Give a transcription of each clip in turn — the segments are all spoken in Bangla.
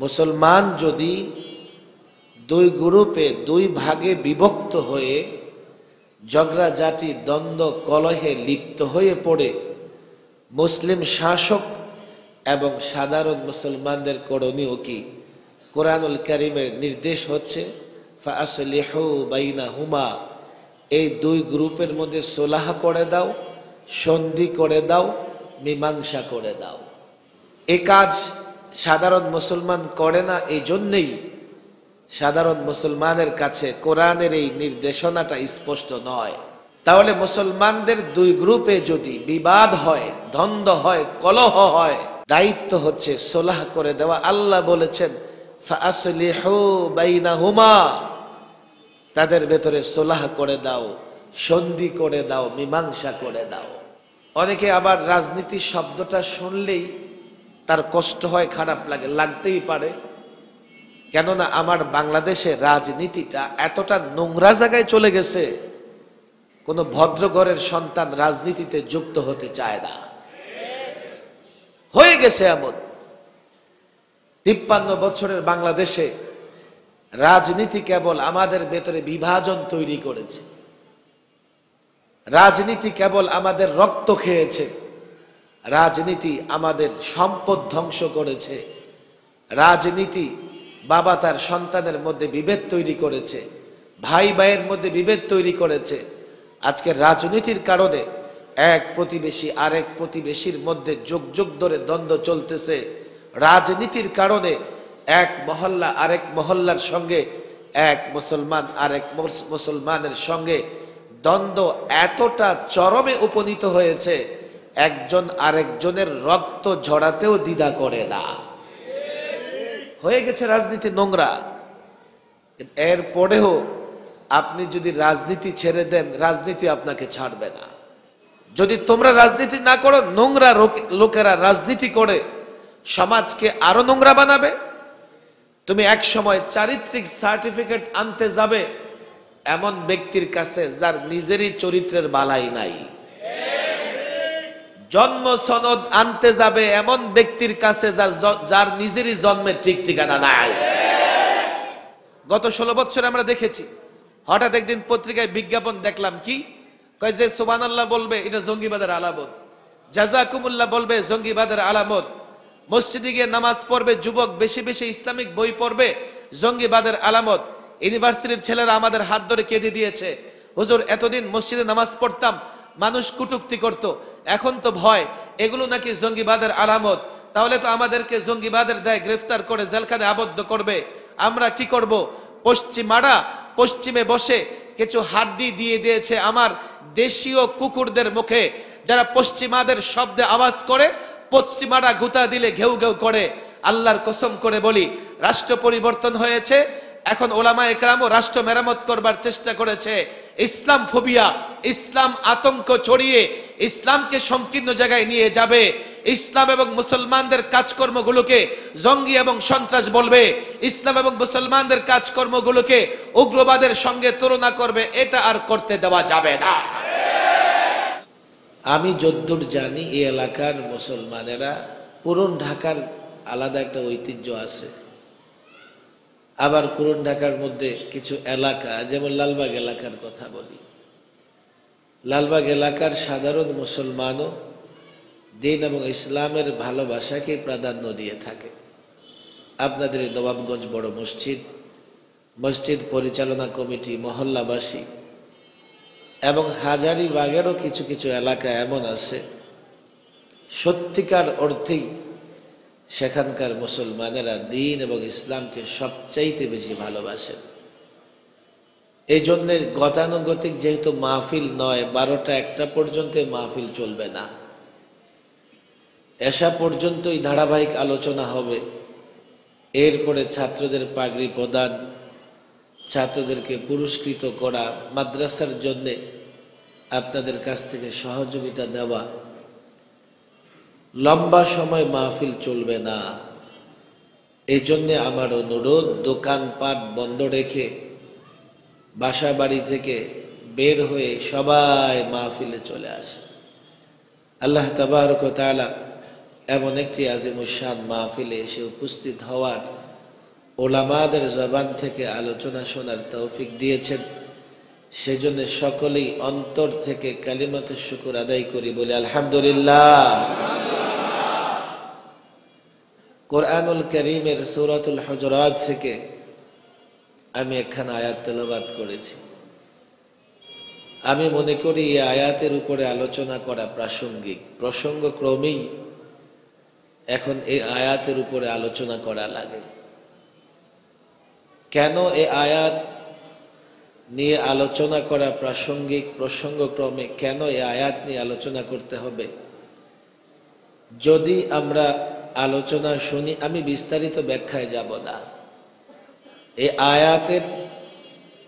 মুসলমান যদি দুই গ্রুপে দুই ভাগে বিভক্ত হয়ে ঝগড়াঝাটি দ্বন্দ্ব কলহে লিপ্ত হয়ে পড়ে, মুসলিম শাসক এবং সাধারণ মুসলমানদের করণীয় কি? কোরআনুল কারীমের নির্দেশ হচ্ছে ফাসলিহু বাইনাহুমা, এই দুই গ্রুপের মধ্যে সুলহ করে দাও, সন্ধি করে দাও, মীমাংসা করে দাও। এ কাজ সাধারণ মুসলমান করে না, এই জন্যেই সাধারণ মুসলমানের কাছে কোরআনের এই নির্দেশনাটা স্পষ্ট নয়। তাহলে মুসলমানদের দুই গ্রুপে যদি বিবাদ হয়, দ্বন্দ্ব হয়, কলহ হয়, দায়িত্ব হচ্ছে সুলহ করে দেওয়া। আল্লাহ বলেছেন ফাসলিহু বাইনাহুমা, তাদের ভেতরে সুলহ করে দাও, সন্ধি করে দাও, মীমাংসা করে দাও। অনেকে আবার রাজনীতি শব্দটা শুনলেই তার কষ্ট হয়, খারাপ লাগে, লাগতেই পারে। কেননা আমার বাংলাদেশে রাজনীতিটা এতটা নোংরা জায়গায় চলে গেছে, কোনো ভদ্র ঘরের সন্তান রাজনীতিতে যুক্ত হতে চায় না। হয়ে গেছে এমন। 53 বছরের বাংলাদেশে রাজনীতি কেবল আমাদের ভেতরে বিভাজন তৈরি করেছে, রাজনীতি কেবল আমাদের রক্ত খেয়েছে, রাজনীতি আমাদের সম্পদ ধ্বংস করেছে, রাজনীতি বাবা তার সন্তানের মধ্যে বিভেদ তৈরি করেছে, ভাই ভাইয়ের মধ্যে বিভেদ তৈরি করেছে। আজকে রাজনীতির কারণে এক প্রতিবেশী আরেক প্রতিবেশীর মধ্যে যুগ যুগ ধরে দ্বন্দ্ব চলতেছে। রাজনীতির কারণে এক মহল্লা আরেক মহল্লার সঙ্গে, এক মুসলমান আরেক মুসলমানের সঙ্গে দ্বন্দ্ব এতটা চরমে উপনীত হয়েছে, একজন আরেকজনের রক্ত ঝরাতেও দ্বিধা করে না। হয়ে গেছে রাজনীতি নোংরা। এরপরেও আপনি যদি রাজনীতি ছেড়ে দেন, রাজনীতি আপনাকে ছাড়বে না। যদি তোমরা রাজনীতি না করো, নোংরা লোকেরা রাজনীতি করে সমাজকে আরো নোংরা বানাবে। তুমি এক সময় চারিত্রিক সার্টিফিকেট আনতে যাবে এমন ব্যক্তির কাছে যার নিজেরই চরিত্রের বালাই নাই। জন্ম সনদ আনতে যাবে এমন ব্যক্তির কাছে যার নিজেরই জন্মের ঠিক ঠিকানা নাই। গত 16 বছর আমরা দেখেছি, হঠাৎ একদিন পত্রিকায় বিজ্ঞাপন দেখলাম, কি কয় যে সুবহানাল্লাহ বলবে এটা জঙ্গিবাদের আলামত, জাযাকুমুল্লাহ বলবে জঙ্গিবাদের আলামত, মসজিদে গিয়ে নামাজ পড়বে যুবক, বেশি বেশি ইসলামিক বই পড়বে, জঙ্গিবাদের আলামত। ইউনিভার্সিটির ছেলেরা আমাদের হাত ধরে কেঁদে দিয়েছে, হুজুর এতদিন মসজিদে নামাজ পড়তাম, মানুষ কটূক্তি করত, এখন তো ভয়, এগুলো নাকি জঙ্গিবাদের আলামত। তাহলে তো আমাদেরকে জঙ্গিবাদের দায়ে গ্রেফতার করে জেলখানে আবদ্ধ করবে। আমরা কি করব? পশ্চিমারা পশ্চিমে বসে কিছু হাড্ডি দিয়ে দিয়েছে আমার দেশীয় কুকুরদের মুখে, যারা পশ্চিমাদের শব্দে আওয়াজ করে, পশ্চিমারা গুতা দিলে ঘেউ ঘেউ করে। আল্লাহর কসম করে বলি, রাষ্ট্র পরিবর্তন হয়েছে, এখন ওলামা একরামও রাষ্ট্র মেরামত করবার চেষ্টা করেছে। ইসলাম ফোবিয়া, ইসলাম আতঙ্ক ছড়িয়ে ইসলামকে সংকীর্ণ জায়গায় নিয়ে যাবে। ইসলাম এবং মুসলমানদের কাজকর্মগুলোকে জঙ্গি এবং সন্ত্রাস বলবে, ইসলাম এবং মুসলমানদের কাজকর্মগুলোকে উগ্রবাদের সঙ্গে তুলনা করবে। এটা আর করতে দেওয়া যাবে না। আমি যদ্দূর জানি এই এলাকার মুসলমানেরা, পুরন ঢাকার আলাদা একটা ঐতিহ্য আছে, আবার পুরন ঢাকার মধ্যে কিছু এলাকা, যেমন লালবাগ এলাকার কথা বলি, লালবাগ এলাকার সাধারণ মুসলমানও দিন এবং ইসলামের ভালোবাসাকে প্রাধান্য দিয়ে থাকে। আপনাদের এই নবাবগঞ্জ বড় মসজিদ, মসজিদ পরিচালনা কমিটি, মহল্লাবাসী এবং হাজারীবাগেরও কিছু কিছু এলাকা এমন আছে সত্যিকার অর্থেই সেখানকার মুসলমানেরা দিন এবং ইসলামকে সবচাইতে বেশি ভালোবাসেন। এই জন্যে গতানুগতিক যেহেতু মাহফিল নয়, 12টা-1টা পর্যন্ত মাহফিল চলবে না, এশা পর্যন্তই ধারাবাহিক আলোচনা হবে। এরপরে ছাত্রদের পাগড়ি প্রদান, ছাত্রদেরকে পুরস্কৃত করা, মাদ্রাসার জন্যে আপনাদের কাছ থেকে সহযোগিতা দেওয়া, লম্বা সময় মাহফিল চলবে না। এই জন্যে আমার অনুরোধ, দোকানপাট বন্ধ রেখে বাসা বাড়ি থেকে বের হয়ে সবাই মাহফিলে চলে আসে। আল্লাহ তাবারক ওয়া তাআলা এমন একটি আজিমুশ শান মাহফিলে এসে উপস্থিত হওয়ার ওলামাদের জবান থেকে আলোচনা শোনার তৌফিক দিয়েছেন, সেজন্য সকলেই অন্তর থেকে কালিমাতে শুকর আদায় করি, বলে আলহামদুলিল্লাহ। কোরআনুল কারীমের সূরাতুল হুজুরাত থেকে আমি একখানা আয়াত তেলাওয়াত করেছি। আমি মনে করি এই আয়াতের উপরে আলোচনা করা প্রাসঙ্গিক, প্রসঙ্গক্রমেই এখন এই আয়াতের উপরে আলোচনা করা লাগে। কেন এই আয়াত নিয়ে আলোচনা করা প্রাসঙ্গিক, প্রসঙ্গক্রমে কেন এই আয়াত নিয়ে আলোচনা করতে হবে? যদি আমরা আলোচনা শুনি, আমি বিস্তারিত ব্যাখ্যায় যাব না। এই আয়াতের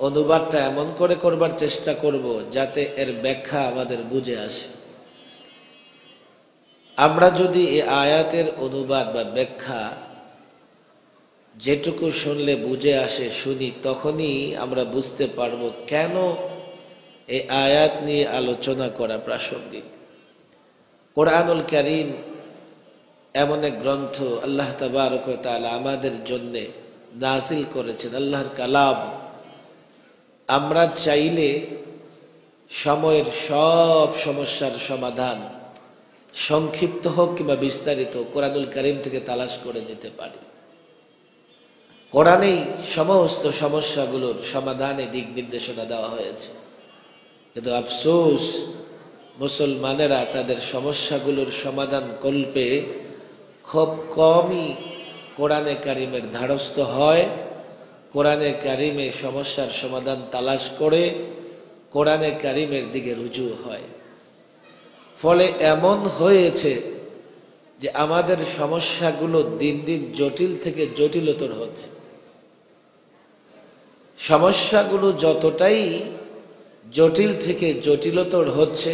অনুবাদটা এমন করে করবার চেষ্টা করব যাতে এর ব্যাখ্যা আমাদের বুঝে আসে। আমরা যদি এই আয়াতের অনুবাদ বা ব্যাখ্যা যেটুকু শুনলে বুঝে আসে শুনি, তখনই আমরা বুঝতে পারবো কেন এই আয়াত নিয়ে আলোচনা করা প্রাসঙ্গিক। কোরআনুল কারীম এমন এক গ্রন্থ আল্লাহ তাবারক ওয়া তাআলা আমাদের জন্য নাযিল করেছেন, আল্লাহর কালাম। আমরা চাইলে সময়ের সব সমস্যার সমাধান, সংক্ষিপ্ত হোক কিংবা বিস্তারিত, কোরআনুল কারীম থেকে তালাশ করে নিতে পারি। কোরআনেই সমস্ত সমস্যাগুলোর সমাধানে দিক নির্দেশনা দেওয়া হয়েছে, কিন্তু আফসোস মুসলমানেরা তাদের সমস্যাগুলোর সমাধান কল্পে খুব কমই কোরআনে কারীমের ধারস্থ হয়, কোরআনে কারীমে সমস্যার সমাধান তালাশ করে কোরআনে কারীমের দিকে রুজু হয়। ফলে এমন হয়েছে যে আমাদের সমস্যাগুলো দিন দিন জটিল থেকে জটিলতর হচ্ছে। সমস্যাগুলো যতটাই জটিল থেকে জটিলতর হচ্ছে,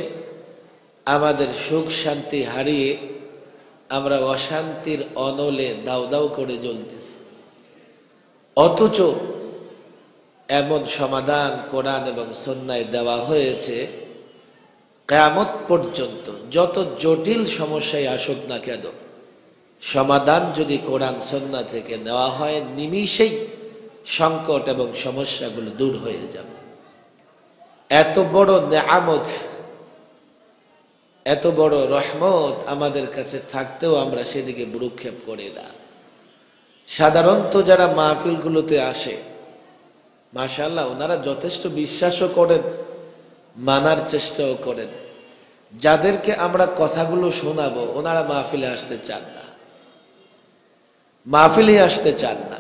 আমাদের সুখ শান্তি হারিয়ে আমরা অশান্তির অনলে দাউ দাউ করে জ্বলতেছি। অথচ এমন সমাধান কোরআন এবং সুন্নাহয় দেওয়া হয়েছে, কিয়ামত পর্যন্ত যত জটিল সমস্যায় আসুক না কেন, সমাধান যদি কোরআন সুন্নাহ থেকে নেওয়া হয়, নিমিষেই সংকট এবং সমস্যাগুলো দূর হয়ে যাবে। এত বড় নেয়ামত, এত বড় রহমত আমাদের কাছে থাকতেও আমরা সেদিকে ভ্রুক্ষেপ করে না। সাধারণত যারা মাহফিলগুলোতে আসে, মাশাআল্লাহ, ওনারা যথেষ্ট বিশ্বাসও করেন, মানার চেষ্টাও করেন। যাদেরকে আমরা কথাগুলো শোনাবো, ওনারা মাহফিলে আসতে চান না, মাহফিলে আসতে চান না।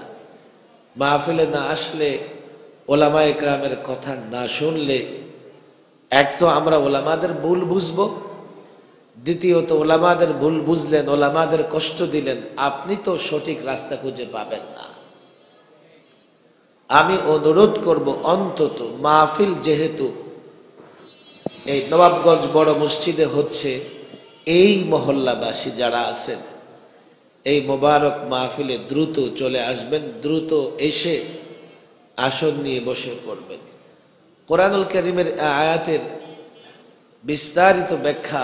মাহফিলে না আসলে, ওলামায়ে কেরামের কথা না শুনলে, এক তো আমরা ওলামাদের ভুল বুঝবো, দ্বিতীয়ত ওলামাদের ভুল বুঝলেন, ওলামাদের কষ্ট দিলেন, আপনি তো সঠিক রাস্তা খুঁজে পাবেন না। আমি অনুরোধ করব, অন্তত মাহফিল যেহেতু এই নবাবগঞ্জ বড় মসজিদে হচ্ছে, এই মহল্লাবাসী যারা আছেন এই মোবারক মাহফিলে দ্রুত চলে আসবেন, দ্রুত এসে আসন নিয়ে বসে পড়বেন। কোরআনুল কারীমের আয়াতের বিস্তারিত ব্যাখ্যা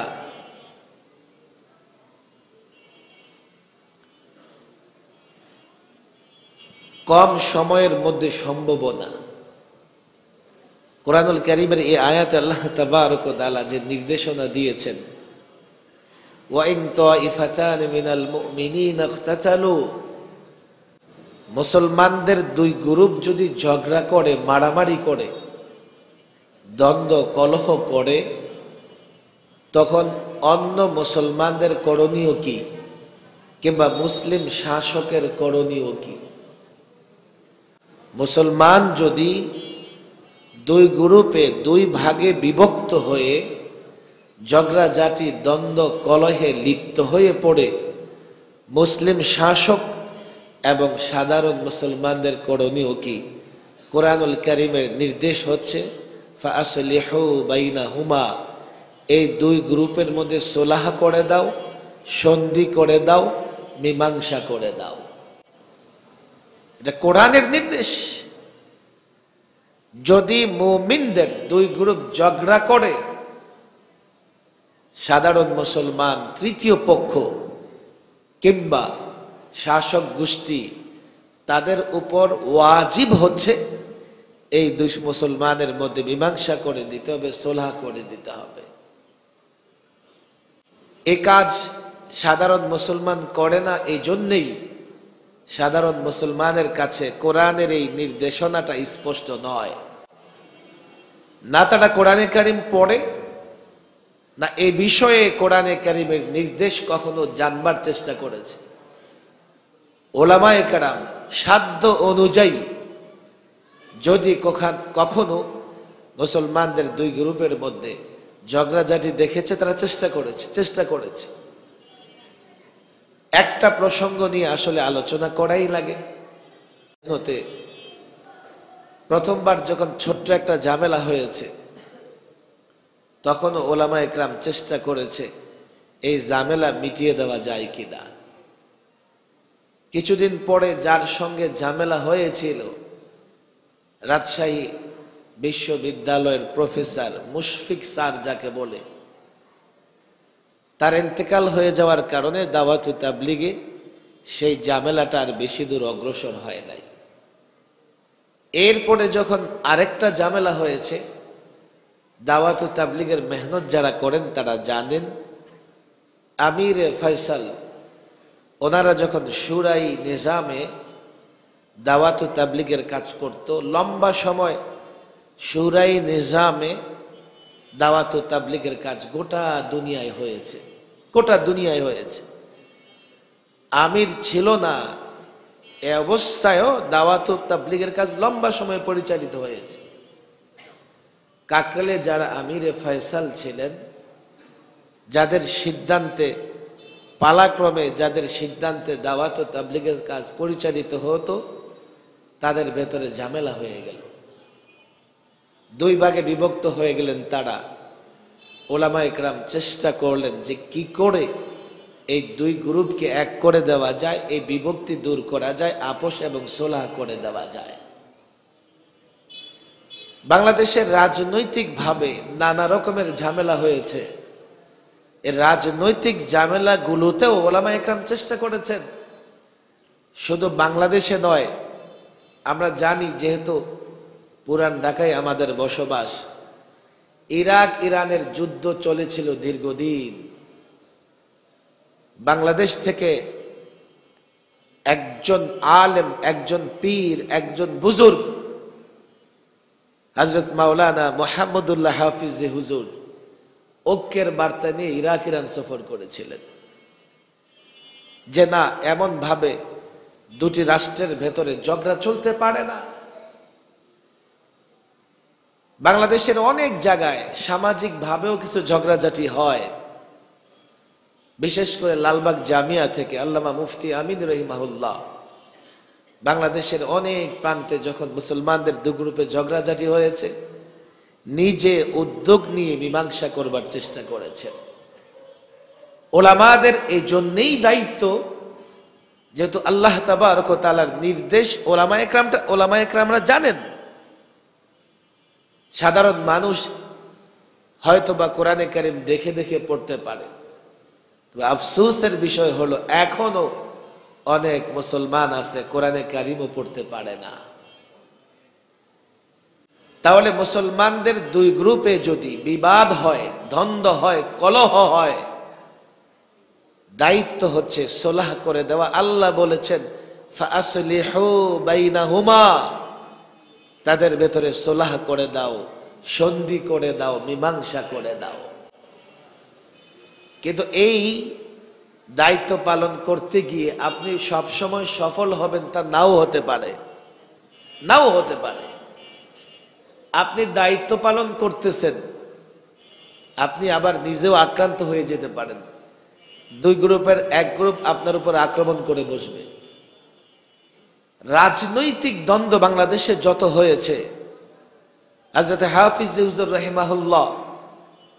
কম সময়ের মধ্যে সম্ভব না। কোরআনুল কারীমের এই আয়াতে আল্লাহ তাবারক ওয়া তাআলা যে নির্দেশনা দিয়েছেন, ওয়া ইন তাইফাতান মিনাল মুমিনিনা ইখতাতালু, মুসলমানদের দুই গ্রুপ যদি ঝগড়া করে, মারামারি করে, দ্বন্দ্ব কলহ করে, তখন অন্য মুসলমানদের করণীয় কি, কিংবা মুসলিম শাসকের করণীয় কি? মুসলমান যদি দুই গ্রুপে, দুই ভাগে বিভক্ত হয়ে ঝগড়াঝাটি, দ্বন্দ্ব কলহে লিপ্ত হয়ে পড়ে, মুসলিম শাসক এবং সাধারণ মুসলমানদের করণীয় কি? কোরআনুল কারীমের নির্দেশ হচ্ছে, ফাআসলিহু বাইনাহুমা, এই দুই গ্রুপের মধ্যে সুলহ করে দাও, সন্ধি করে দাও, মীমাংসা করে দাও। এটা কোরআনের নির্দেশ। যদি মুমিনদের দুই গ্রুপ ঝগড়া করে, সাধারণ মুসলমান, তৃতীয় পক্ষ কিংবা শাসক গোষ্ঠী তাদের উপর ওয়াজিব হচ্ছে এই দুই মুসলমানের মধ্যে মীমাংসা করে দিতে হবে, সুলহ করে দিতে হবে। এই কাজ সাধারণ মুসলমান করে না, এই জন্যেই সাধারণ মুসলমানের কাছে কোরআনের এই নির্দেশনাটা স্পষ্ট নয়। না তারা কোরআনে কারিম পড়ে, না এই বিষয়ে কোরআনে কারিমের নির্দেশ কখনো জানবার চেষ্টা করেছে। ওলামায়ে কেরাম সাধ্য অনুযায়ী যদি কখনো মুসলমানদের দুই গ্রুপের মধ্যে ঝগড়াঝাটি দেখেছে, তারা চেষ্টা করেছে। একটা প্রসঙ্গ নিয়ে আসলে আলোচনা করাই লাগে। প্রথমবার যখন ছোট্ট একটা ঝামেলা হয়েছে, তখন ওলামায়ে কেরাম চেষ্টা করেছে এই ঝামেলা মিটিয়ে দেওয়া যায় কিনা। কিছুদিন পরে যার সঙ্গে ঝামেলা হয়েছিল, রাজশাহী বিশ্ববিদ্যালয়ের প্রফেসর মুশফিক স্যার যাকে বলে, তার ইন্তেকাল হয়ে যাওয়ার কারণে দাওয়াত তাবলীগে সেই ঝামেলাটা আর বেশি দূর অগ্রসর হয় নাই। এরপরে যখন আরেকটা ঝামেলা হয়েছে, দাওয়াত তাবলীগের মেহনত যারা করেন তারা জানেন, আমির ফয়সাল ওনারা যখন শুরাই নিজামে দাওয়াত তাবলীগের কাজ করত, লম্বা সময় শুরাই নিজামে দাওয়াত তাবলীগের কাজ গোটা দুনিয়ায় হয়েছে। আমির ছিল না, এ অবস্থায়ও দাওয়াত তাবলীগের কাজ লম্বা সময় পরিচালিত হয়েছে। কাকরাইলে যারা আমিরে ফয়সাল ছিলেন, যাদের সিদ্ধান্তে পালাক্রমে দাওয়াত তাবলীগের কাজ পরিচালিত হতো, তাদের ভেতরে ঝামেলা হয়ে গেল, দুই ভাগে বিভক্ত হয়ে গেলেন তারা। ওলামায়ে কেরাম চেষ্টা করলেন যে কি করে এই দুই গ্রুপকে এক করে দেওয়া যায়, এই বিভক্তি দূর করা যায়, আপোষ এবং সুলহ করে দেওয়া যায়। বাংলাদেশের রাজনৈতিকভাবে নানা রকমের ঝামেলা হয়েছে। এই রাজনৈতিক ঝামেলাগুলোতেও ওলামায়ে কেরাম চেষ্টা করেছেন। শুধু বাংলাদেশে নয়, আমরা জানি যেহেতু পুরান ঢাকায় আমাদের বসবাস, ইরাক ইরানের যুদ্ধ চলেছিল দীর্ঘদিন। বাংলাদেশ থেকে একজন আলেম, একজন পীর, একজন বুজুর্গ হযরত মাওলানা মুহাম্মদুল্লাহ হাফিজ হুজুর ঐক্যের বার্তা নিয়ে ইরাক ইরান সফর করেছিলেন, যে না, এমন ভাবে দুটি রাষ্ট্রের ভেতরে ঝগড়া চলতে পারে না। বাংলাদেশের অনেক জায়গায় সামাজিক ভাবেও কিছু ঝগড়াঝাটি হয়, বিশেষ করে লালবাগ জামিয়া থেকে আল্লামা মুফতি আমিন রহিমাহুল্লাহ বাংলাদেশের অনেক প্রান্তে যখন মুসলমানদের দু গ্রুপে ঝগড়াঝাটি হয়েছে, নিজে উদ্যোগ নিয়ে মীমাংসা করবার চেষ্টা করেছেন। ওলামাদের এই জন্যেই দায়িত্ব, যেহেতু আল্লাহ তাবারক ওয়া তাআলার নির্দেশ ওলামায়ে কেরামরা জানেন। সাধারণ মানুষ হয়তোবা কোরআনে কারীম দেখে দেখে পড়তে পারে, তবে আফসোসের বিষয় হলো এখনো অনেক মুসলমান আছে কোরআনে কারীমও পড়তে পারে না। তাহলে মুসলমানদের দুই গ্রুপে যদি বিবাদ হয়, দ্বন্দ্ব হয়, কলহ হয়, দায়িত্ব হচ্ছে সুলহ করে দেওয়া। আল্লাহ বলেছেন ফাআসলিহু বাইনাহুমা, তাদের ভেতরে সুলহ করে দাও, সন্ধি করে দাও, মীমাংসা করে দাও। কিন্তু এই দায়িত্ব পালন করতে গিয়ে আপনি সবসময় সফল হবেন তা নাও হতে পারে। আপনি দায়িত্ব পালন করতেছেন, আপনি আবার নিজেও আক্রান্ত হয়ে যেতে পারেন। দুই গ্রুপের এক গ্রুপ আপনার উপর আক্রমণ করে বসবে। রাজনৈতিক দ্বন্দ্ব বাংলাদেশে যত হয়েছে, হযরত হাফিজ হুজুর রাহিমাহুল্লাহ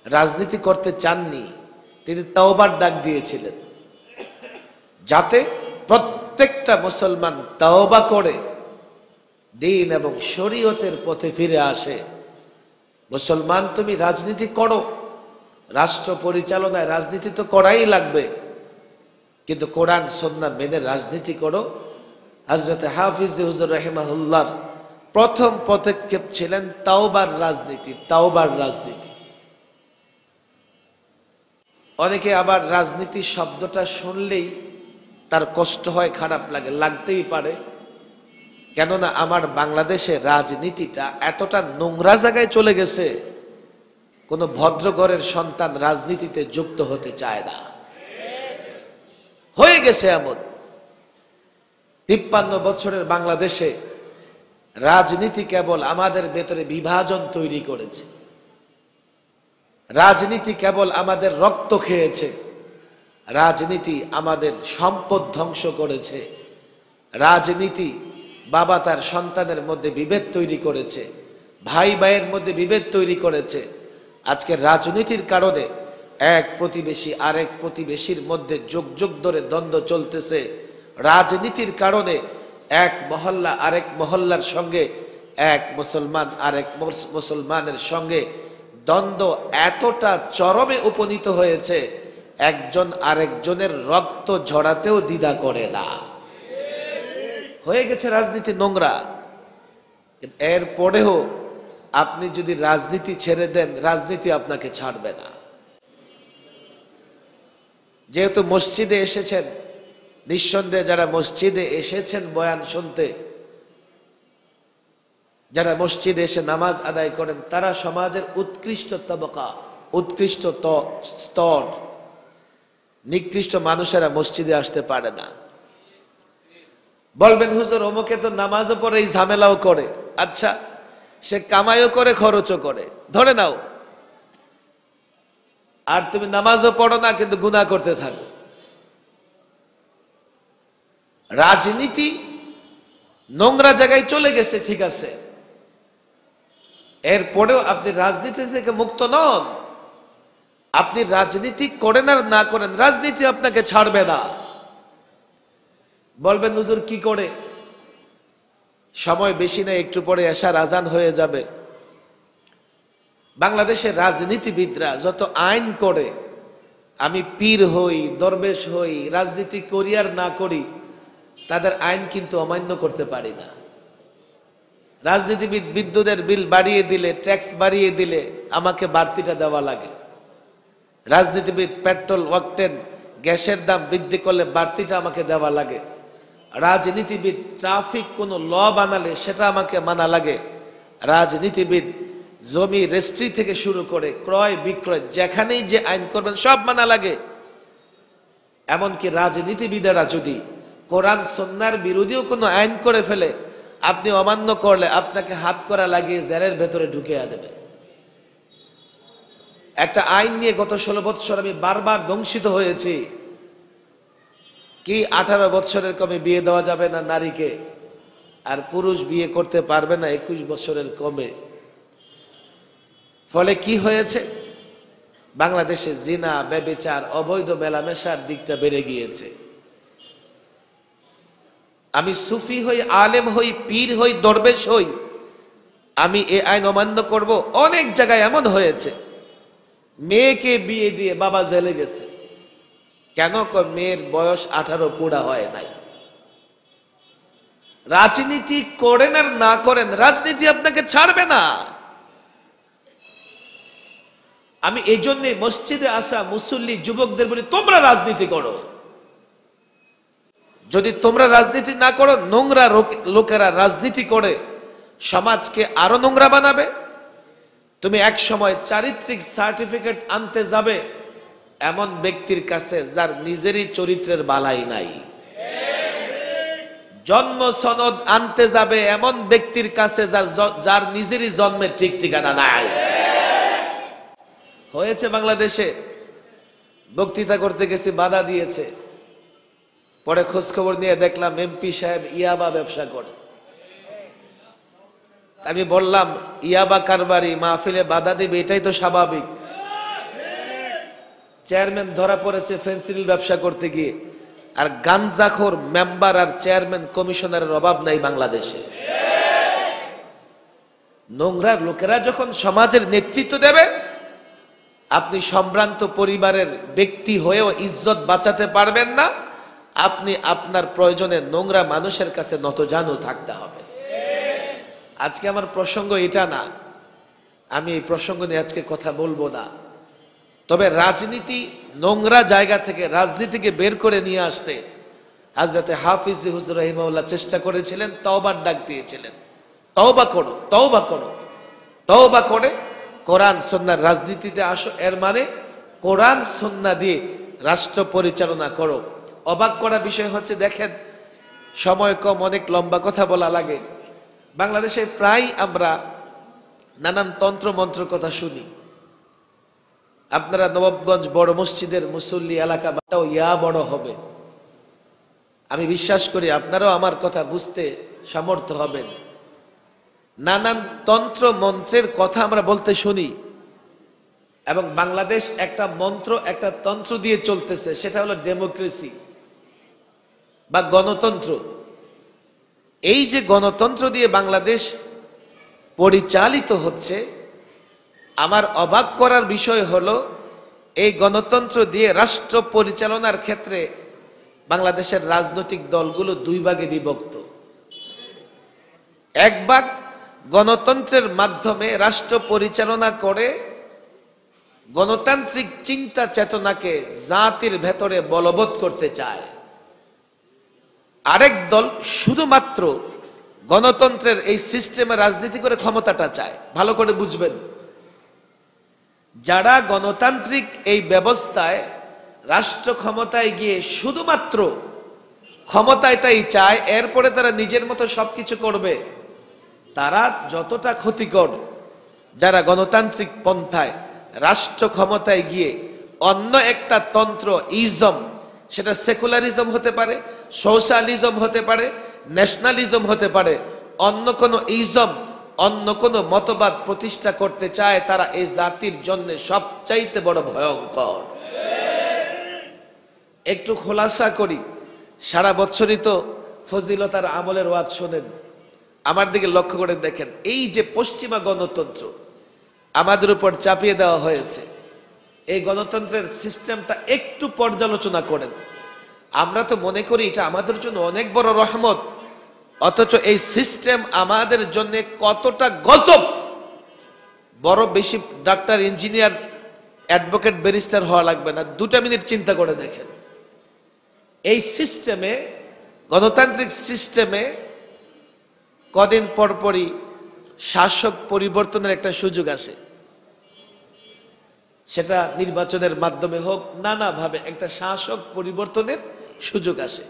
রাজনীতি করতে চাননি, তিনি তাওবার ডাক দিয়েছিলেন, যাতে প্রত্যেকটা মুসলমান তাওবা করে দ্বীন এবং শরীয়তের পথে ফিরে আসে। মুসলমান, তুমি রাজনীতি করো, রাষ্ট্র পরিচালনায় রাজনীতি তো করাই লাগবে, কিন্তু কোরআন সুন্নাহ মেনে রাজনীতি করো। হযরত হাফিজ হুজুর রাহিমাহুল্লাহ প্রথম পদক্ষেপ ছিলেন তাওবার রাজনীতি। তাওবার রাজনীতি। অনেকে আবার রাজনীতি শব্দটা শুনলেই তার কষ্ট হয়, খারাপ লাগে, লাগতেই পারে। কেননা আমার বাংলাদেশে রাজনীতিটা এতটা নোংরা জায়গায় চলে গেছে, কোনো ভদ্রঘরের সন্তান রাজনীতিতে যুক্ত হতে চায় না। হয়ে গেছে এমন। 53 বছরের বাংলাদেশে রাজনীতি কেবল আমাদের ভেতরে বিভাজন তৈরি করেছে। রাজনীতি কেবল আমাদের রক্ত খেয়েছে। রাজনীতি আমাদের সম্পদ ধ্বংস করেছে। রাজনীতি বাবা তার সন্তানের মধ্যে বিভেদ তৈরি করেছে, ভাই ভাইয়ের মধ্যে বিভেদ তৈরি করেছে। আজকে রাজনীতির কারণে এক প্রতিবেশী আরেক প্রতিবেশীর মধ্যে যুগ যুগ ধরে দ্বন্দ্ব চলতেছে। রাজনীতির কারণে এক মহল্লা আরেক মহল্লার সঙ্গে, এক মুসলমান আরেক মুসলমানের সঙ্গে দ্বন্দ্ব এতটা চরমে উপনীত হয়েছে, একজন আরেকজনের রক্ত ঝরাতেও দ্বিধা করে না। হয়ে গেছে রাজনীতি নোংরা। এরপরেও আপনি যদি রাজনীতি ছেড়ে দেন, রাজনীতি আপনাকে ছাড়বে না। যেহেতু মসজিদে এসেছেন, নিঃসন্দেহে যারা মসজিদে এসেছেন বয়ান শুনতে, যারা মসজিদে এসে নামাজ আদায় করেন, তারা সমাজের উৎকৃষ্ট তবকা, উৎকৃষ্ট স্তর। নিকৃষ্ট মানুষেরা মসজিদে আসতে পারে না। বলবেন হুজুর অমুকে তো নামাজও পড়ে, এই ঝামেলাও করে। আচ্ছা, সে কামাইও করে, খরচও করে, ধরে নাও। আর তুমি নামাজও পড়ো না, কিন্তু গুনাহ করতে থাকো। রাজনীতি নোংরা জায়গায় চলে গেছে, ঠিক আছে, এরপরেও আপনি রাজনীতি থেকে মুক্ত নন। আপনি রাজনীতি করেন আর না করেন, রাজনীতি আপনাকে ছাড়বে না। বলবেন হুজুর কি করে? সময় বেশি নেই, একটু পরে এশার আজান হয়ে যাবে। বাংলাদেশের রাজনীতিবিদরা যত আইন করে, আমি পীর হই, দরবেশ হই, রাজনীতি করি আর না করি, তাদের আইন কিন্তু অমান্য করতে পারি না। রাজনীতিবিদ বিদ্যুতের বিল বাড়িয়ে দিলে, ট্যাক্স বাড়িয়ে দিলে আমাকে বাড়তিটা দেওয়া লাগে। রাজনীতিবিদ পেট্রোল, অকটেন, গ্যাসের দাম বৃদ্ধি করলে বাড়তিটা আমাকে দেওয়া লাগে। রাজনীতিবিদ ট্রাফিক কোনো ল বানালে সেটা আমাকে মানা লাগে। রাজনীতিবিদ জমি রেজিস্ট্রি থেকে শুরু করে ক্রয় বিক্রয়, যেখানেই যে আইন করবেন সব মানা লাগে। এমনকি রাজনীতিবিদেরা যদি কোরআন সুন্নাহর বিরোধীও কোনো আইন করে ফেলে, আপনি অমান্য করলে আপনাকে হাত করা লাগিয়ে জেলের ভেতরে ঢুকিয়ে দেবে। একটা আইন নিয়ে গত 16 বছর আমি বারবার দংশিত হয়েছি। কি 18 বছরের কমে বিয়ে দেওয়া যাবে না নারীকে, আর পুরুষ বিয়ে করতে পারবে না 21 বছরের কমে। ফলে কি হয়েছে? বাংলাদেশে জিনা, ব্যভিচার, অবৈধ মেলামেশার দিকটা বেড়ে গিয়েছে। আমি সুফি হই, আলেম হই, পীর হই, দরবেশ হই, আমি এ আইন অমান্য করব? অনেক জায়গায় এমন হয়েছে, মেয়েকে বিয়ে দিয়ে বাবা জেলে গেছে। কেন? মেয়ের বয়স 18 পুরা হয় নাই। রাজনীতি করেন আর না করেন, রাজনীতি আপনাকে ছাড়বে না। আমি এই জন্য মসজিদে আসা মুসল্লি যুবকদের বলি, তোমরা রাজনীতি করো। যদি তোমরা রাজনীতি না করো, নোংরা লোকেরা রাজনীতি করে সমাজকে আরো নোংরা বানাবে। তুমি এক সময় চারিত্রিক সার্টিফিকেট আনতে যাবে এমন ব্যক্তির কাছে যার নিজেরই চরিত্রের বালাই নাই। জন্ম সনদ আনতে যাবে এমন ব্যক্তির কাছে যার নিজেরই জন্মের ঠিক ঠিকানা নাই। হয়েছে বাংলাদেশে। বক্তৃতা করতে গেছি, বাধা দিয়েছে। পরে খোঁজ খবর নিয়ে দেখলাম এমপি সাহেব ইয়াবা ব্যবসা করে। আমি বললাম, ইয়াবা কারবারি মাহফিলে বাধা দিবে, এটাই তো স্বাভাবিক। চেয়ারম্যান ধরা পড়েছে ফেন্সিডিল ব্যবসা করতে গিয়ে। আর গাঞ্জাখোর মেম্বার আর চেয়ারম্যান কমিশনারের অভাব নাই বাংলাদেশে। নোংরা লোকেরা যখন সমাজের নেতৃত্ব দেবে, আপনি সম্ভ্রান্ত পরিবারের ব্যক্তি হয়েও ইজ্জত বাঁচাতে পারবেন না। আপনি আপনার প্রয়োজনে নোংরা মানুষের কাছে নতজানু থাকতে হবে। আজকে আমার প্রসঙ্গ এটা না, আমি এই প্রসঙ্গ নিয়ে আজকে কথা বলবো না। তবে রাজনীতি নোংরা জায়গা থেকে রাজনীতিকে বের করে নিয়ে আসতে হযরতে হাফিজ হুজুর রাহিমাহুল্লাহ চেষ্টা করেছিলেন, তওবার ডাক দিয়েছিলেন, তওবা করো, তওবা করো, তওবা করে কোরআন সুন্নাহর রাজনীতিতে আসো। এর মানে কোরআন সুন্নাহ দিয়ে রাষ্ট্র পরিচালনা করো। অবাক করা বিষয় হচ্ছে, দেখেন সময় কম, অনেক লম্বা কথা বলা লাগে। বাংলাদেশে প্রায় আমরা নানান তন্ত্র মন্ত্র কথা শুনি। আপনারা নবাবগঞ্জ বড় মসজিদের মুসল্লি এলাকা, বাটাও ইয়া বড় হবে। আমি বিশ্বাস করি আপনারাও আমার কথা বুঝতে সমর্থ হবেন। নানান তন্ত্র মন্ত্রের কথা আমরা বলতে শুনি, এবং বাংলাদেশ একটা মন্ত্র একটা তন্ত্র দিয়ে চলতেছে, সেটা হলো ডেমোক্রেসি বা গণতন্ত্র। এই যে গণতন্ত্র দিয়ে বাংলাদেশ পরিচালিত হচ্ছে, আমার অবাক করার বিষয় হলো এই গণতন্ত্র দিয়ে রাষ্ট্র পরিচালনার ক্ষেত্রে বাংলাদেশের রাজনৈতিক দলগুলো দুই ভাগে বিভক্ত। এক ভাগ গণতন্ত্রের মাধ্যমে রাষ্ট্র পরিচালনা করে গণতান্ত্রিক চিন্তা চেতনাকে জাতির ভেতরে বলবৎ করতে চায়। আরেক দল শুধুমাত্র গণতন্ত্রের এই সিস্টেমে রাজনীতি করে ক্ষমতাটা চায়। ভালো করে বুঝবেন, যারা গণতান্ত্রিক এই ব্যবস্থায় রাষ্ট্র ক্ষমতায় গিয়ে শুধুমাত্র ক্ষমতাটাই চায়, এরপরে তারা নিজের মতো সবকিছু করবে, তারা যতটা ক্ষতিকর যারা গণতান্ত্রিক পন্থায় রাষ্ট্র ক্ষমতায় গিয়ে অন্য একটা তন্ত্র ইজম, সেটা সেকুলারিজম হতে পারে, সোশ্যালিজম হতে পারে, ন্যাশনালিজম হতে পারে, অন্য কোনো ইজম অন্য কোনো মতবাদ প্রতিষ্ঠা করতে চায়, তারা এই জাতির জন্য সবচাইতে বড় ভয়ঙ্কর। একটু খোলাসা করি, সারা বছরই তো ফজিলতার আমলের ওয়াজ শোনেন। আমার দিকে লক্ষ্য করে দেখেন, এই যে পশ্চিমা গণতন্ত্র আমাদের উপর চাপিয়ে দেওয়া হয়েছে, এই গণতন্ত্রের সিস্টেমটা একটু পর্যালোচনা করেন। আমরা তো মনে করি এটা আমাদের জন্য অনেক বড় রহমত, অথচ এই সিস্টেম আমাদের জন্য কতটা গজব। বড় বেশি ডাক্তার, ইঞ্জিনিয়ার, অ্যাডভোকেট, ব্যারিস্টার হওয়া লাগবে না, 2 মিনিট চিন্তা করে দেখেন। এই সিস্টেমে, গণতান্ত্রিক সিস্টেমে কদিন পরপরই শাসক পরিবর্তনের একটা সুযোগ আসে। সেটা নির্বাচনের মাধ্যমে হোক, নানাভাবে একটা শাসক পরিবর্তনের সুযোগ আসে।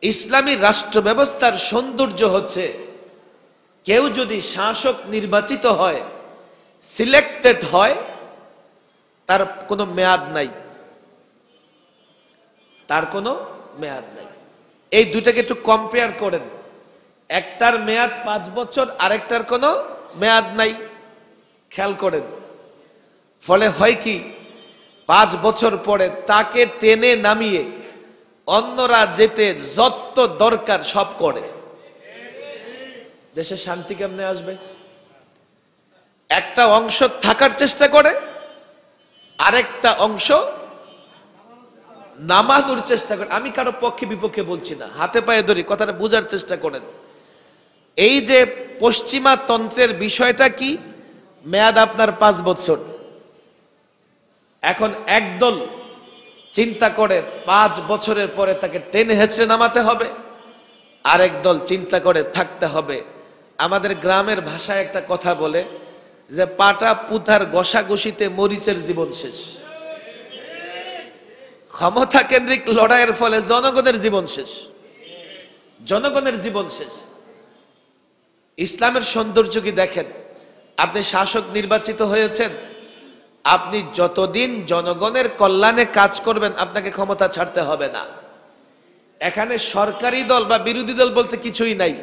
ইসলামী রাষ্ট্র ব্যবস্থার সৌন্দর্য হচ্ছে, কেউ যদি শাসক নির্বাচিত হয়, সিলেক্টেড হয়, তার কোনো মেয়াদ নাই, তার কোনো মেয়াদ নাই। এই দুটাকে একটু কম্পেয়ার করেন, একটার মেয়াদ 5 বছর, আরেকটার কোনো মেয়াদ নাই। খেয়াল করেন, ফলে হয় কি, 5 বছর পরে তাকে টেনে নামিয়ে অন্যরা যেতে যত দরকার সব করে। দেশে শান্তি কেমনে আসবে? একটা অংশ থাকার চেষ্টা করে, আরেকটা অংশ নামানোর চেষ্টা করে। আমি কারো পক্ষে বিপক্ষে বলছি না, হাতে পায়ে ধরি, কথাটা বোঝার চেষ্টা করেন। এই যে পশ্চিমা তন্ত্রের বিষয়টা কি, মেয়াদ আপনার 5 বছর। এখন একদল চিন্তা করে 5 বছরের পরে তাকে টেনে হেঁচড়ে নামাতে হবে, আরেক দল চিন্তা করে থাকতে হবে। আমাদের গ্রামের ভাষায় একটা কথা বলে যে, পাটা পুতার ঘষাঘষিতে মরিচের জীবন শেষ। ক্ষমতা কেন্দ্রিক লড়াইয়ের ফলে জনগণের জীবন শেষ, জনগণের জীবন শেষ। ইসলামের সৌন্দর্য কি দেখেন, আপনি শাসক নির্বাচিত হয়েছেন, আপনি যতদিন জনগণের কল্যাণে কাজ করবেন আপনাকে ক্ষমতা ছাড়তে হবে না। এখানে সরকারি দল বা বিরোধী দল বলতে কিছুই নাই।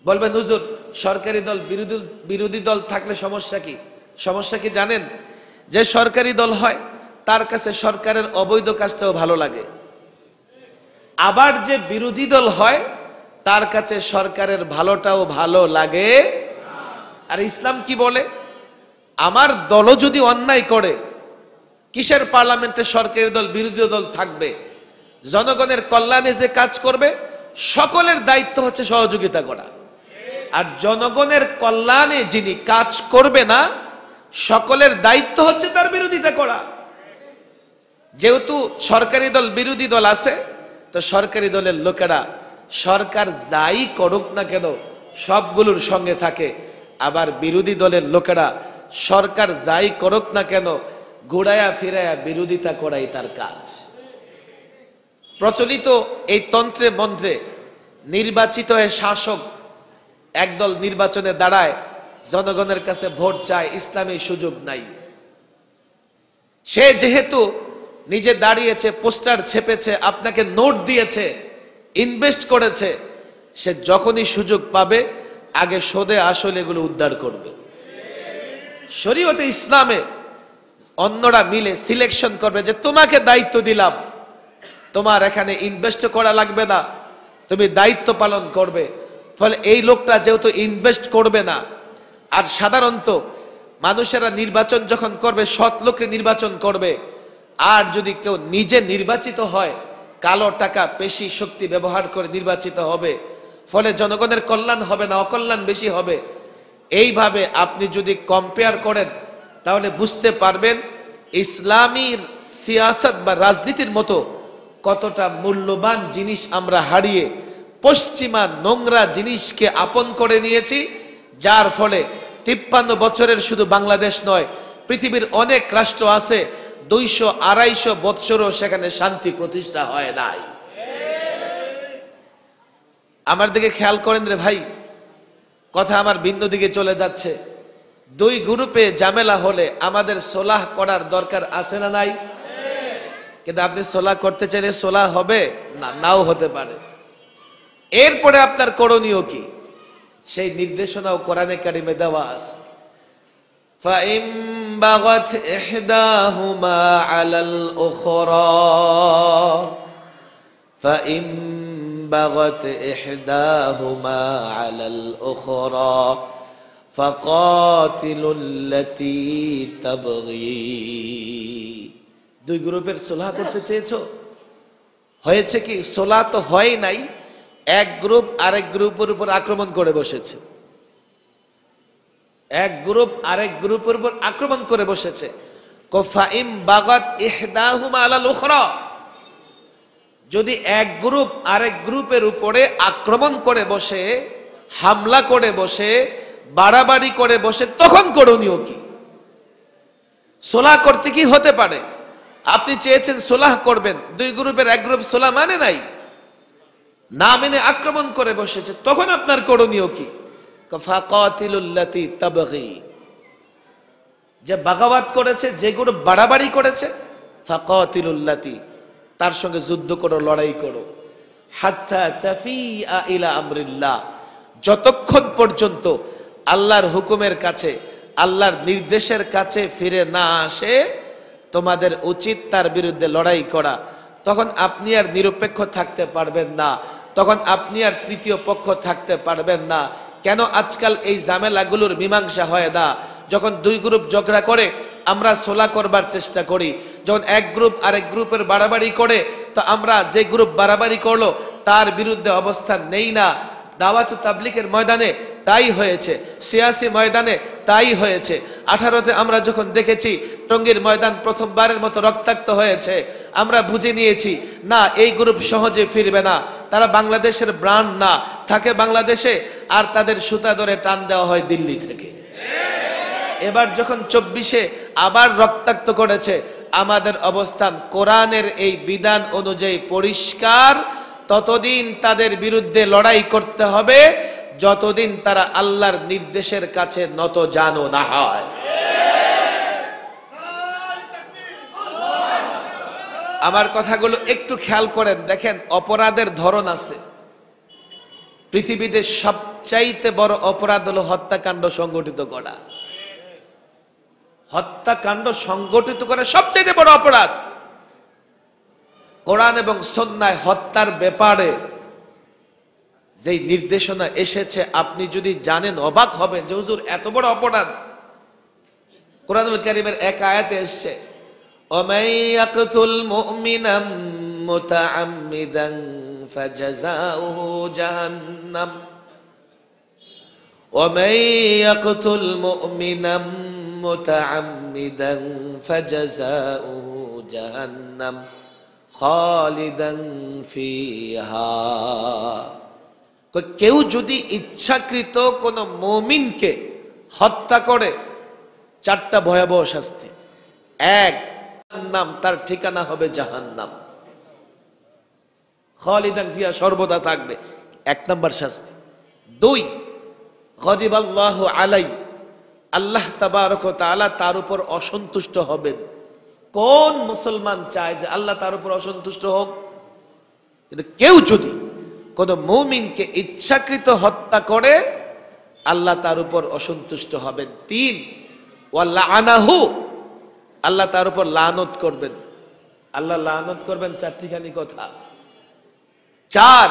বলবেন হুজুর সরকারি দল বিরোধী দল থাকলে সমস্যা কি? সমস্যা কি জানেন? যে সরকারি দল হয় তার কাছে সরকারের অবৈধ কাজটাও ভালো লাগে, আবার যে বিরোধী দল হয় তার কাছে সরকারের ভালোটাও ভালো লাগে। আর ইসলাম কি বলে, আমার দলও যদি অন্যায় করে, কিসের পার্লামেন্টে সরকারি দল বিরোধী দল থাকবে? জনগণের কল্যাণে যে কাজ করবে সকলের দায়িত্ব হচ্ছে সহযোগিতা করা। আর জনগণের কল্যাণে যিনি কাজ করবে না, সকলের দায়িত্ব হচ্ছে তার বিরোধিতা করা। যেহেতু সরকারি দল বিরোধী দল আছে, তো সরকারি দলের লোকেরা সরকার যাই করুক না কেন সবগুলোর সঙ্গে থাকে। আবার বিরোধী দলের লোকেরা সরকার যাই করুক না কেন ঘুরায়া ফিরায়া বিরোধিতা করাই তার কাজ। প্রচলিত এই তন্ত্রে মন্ত্রে নির্বাচিত হয়ে শাসক একদল নির্বাচনে দাঁড়ায়, জনগণের কাছে ভোট চায়, ইসলামী সুযোগ নাই। সে যেহেতু নিজে দাঁড়িয়েছে, পোস্টার ছেপেছে, আপনাকে নোট দিয়েছে, ইনভেস্ট করেছে, সে যখনই সুযোগ পাবে আগে সুদে আসলে এগুলো উদ্ধার করবে। শরীয়তে ইসলামে অন্যরা মিলে সিলেকশন করবে যে তোমাকে দায়িত্ব দিলাম, তোমার এখানে ইনভেস্ট করা লাগবে না, তুমি দায়িত্ব পালন করবে। ফলে এই লোকটা যেহেতু ইনভেস্ট করবে না, আর সাধারণত মানুষেরা নির্বাচন যখন করবে সৎ লোককে নির্বাচন করবে। আর যদি কেউ নিজে নির্বাচিত হয়, কালো টাকা পেশি শক্তি ব্যবহার করে নির্বাচিত হবে, ফলে জনগণের কল্যাণ হবে না, অকল্যাণ বেশি হবে। এইভাবে আপনি যদি কম্পেয়ার করেন তাহলে বুঝতে পারবেন ইসলামী সিয়াসত বা রাজনীতির মতো কতটা মূল্যবান জিনিস আমরা হারিয়ে পশ্চিমা নোংরা জিনিসকে আপন করে নিয়েছি, যার ফলে 53 বছরের শুধু বাংলাদেশ নয়, পৃথিবীর অনেক রাষ্ট্র আছে 200-250 বছরও সেখানে শান্তি প্রতিষ্ঠা হয় নাই। আমার দিকে খেয়াল করেন রে ভাই, কথা আমার ভিন্ন দিকে চলে যাচ্ছে। দুই গ্রুপে ঝামেলা হলে আমাদের সোলাহ করার দরকার আছে না নাই? কিন্তু আপনি সোলাহ করতে চাইলে সোলাহ হবে না, নাও হতে পারে। এরপরে আপনার করণীয় কি, সেই নির্দেশনাও কোরআনে কারিমে দেওয়া আছে। فَإِن بَغَتْ إِحْدَاهُمَا عَلَى الْأُخْرَى فَإِن بَغَتْ إِحْدَاهُمَا عَلَى الْأُخْرَى فَقَاتِلُوا الَّتِي تَبْغِي। দুই গ্রুপের সুলহ করতে চেয়েছো, হয়েছে কি? সুলহ তো হয় নাই, এক গ্রুপ আরেক গ্রুপের উপর আক্রমণ করে বসেছে। এক গ্রুপ আরেক গ্রুপের উপর আক্রমণ করে বসেছে। ফাইম বাগাত ইহদাহুমা আলাল উখরা, যদি এক গ্রুপ আরেক গ্রুপের উপরে আক্রমণ করে বসে, হামলা করে বসে, বাড়াবাড়ি করে বসে, তখন করণীয় কি? সুলহ করতে কি হতে পারে? আপনি চেয়েছেন সুলহ করবেন, দুই গ্রুপের এক গ্রুপ সুলহ মানে নাই, না মেনে আক্রমণ করে বসেছে, তখন আপনার করণীয় কি? ফাকাতিলুল্লাতি তাবগি, যে বাগাওয়াত করেছে, যে গ্রুপ বাড়াবাড়ি করেছে, ফাকাতিলুল্লাতি, তার সঙ্গে যুদ্ধ করো, লড়াই করো। হাত্তা তাফিআ ইলা আমরিল্লাহ, যতক্ষণ পর্যন্ত আল্লাহর হুকুমের কাছে, আল্লাহর নির্দেশের কাছে ফিরে না আসে, তোমাদের উচিত তার বিরুদ্ধে লড়াই করা। তখন আপনি আর নিরপেক্ষ থাকতে পারবেন না, তখন আপনি আর তৃতীয় পক্ষ থাকতে পারবেন না। কেন আজকাল এই ঝামেলাগুলোর মীমাংসা হয় না? যখন দুই গ্রুপ ঝগড়া করে আমরা সুলহ করবার চেষ্টা করি, যখন এক গ্রুপ আরেক গ্রুপের বাড়াবাড়ি করে, তো আমরা যে গ্রুপ বাড়াবাড়ি করলো তার বিরুদ্ধে অবস্থান নেই না। দাওয়াত ও তাবলীগের ময়দানে তাই হয়েছে, সিয়াসি ময়দানে তাই হয়েছে। 18তে আমরা যখন দেখেছি টঙ্গীর ময়দান প্রথমবারের মতো রক্তাক্ত হয়েছে, আমরা বুঝে নিয়েছি না এই গ্রুপ সহজে ফিরবে না, তারা বাংলাদেশের ব্রান্ড না, থাকে বাংলাদেশে, আর তাদের সুতা ধরে টান দেওয়া হয় দিল্লি থেকে। এবার যখন 24-এ আবার রক্তাক্ত করেছে, আমাদের অবস্থান কোরআনের এই বিধান অনুযায়ী পরিষ্কার। ততদিন তাদের বিরুদ্ধে লড়াই করতে হবে যতদিন তারা আল্লাহর নির্দেশের কাছে নত জানো না হয়। আমার কথাগুলো একটু খেয়াল করেন, দেখেন অপরাধের ধরন আছে। পৃথিবীতে সবচাইতে বড় অপরাধ হলো হত্যাকাণ্ড সংগঠিত করা। হত্যাকাণ্ড সংগঠিত করা সবচাইতে বড় অপরাধ। কোরআন এবং সুন্নাহয় হত্যার ব্যাপারে যেই নির্দেশনা এসেছে, আপনি যদি জানেন অবাক হবেন যে হুজুর এত বড় অপরাধ। কোরআনুল কারীমের এক আয়াতে এসেছে, ওমাই ইয়াকতুল মুমিনাম মুতাআম্মিদান ফাজাযাউহু জাহান্নাম ওয়া মান ইয়াকতুল মুমিনান মুতাআম্মিদান ফাজাযাউহু জাহান্নাম খালিদান ফিহা। কেউ যদি ইচ্ছাকৃত কোন মুমিনকে হত্যা করে, চারটা ভয়াবহ শাস্তি। এক, নাম তার ঠিকানা হবে জাহান্নাম, খালিদান ফিহা, সর্বদা থাকবে, এক নাম্বার শাস্তি। দুই, গদিবাল্লাহু আলাই, আল্লাহ তাবারক ওয়া তাআলা তার উপর অসন্তুষ্ট হবেন। কোন মুসলমান চায় যে আল্লাহ তার উপর অসন্তুষ্ট হোক? কিন্তু কেউ যদি কোন মুমিনকে ইচ্ছাকৃত হত্যা করে, আল্লাহ তার উপর অসন্তুষ্ট হবেন। তিন, ওয়া লাআনাহু, আল্লাহ তার উপর লানত করবেন। আল্লাহ লানত করবেন, চারটিখানি কথা। চার,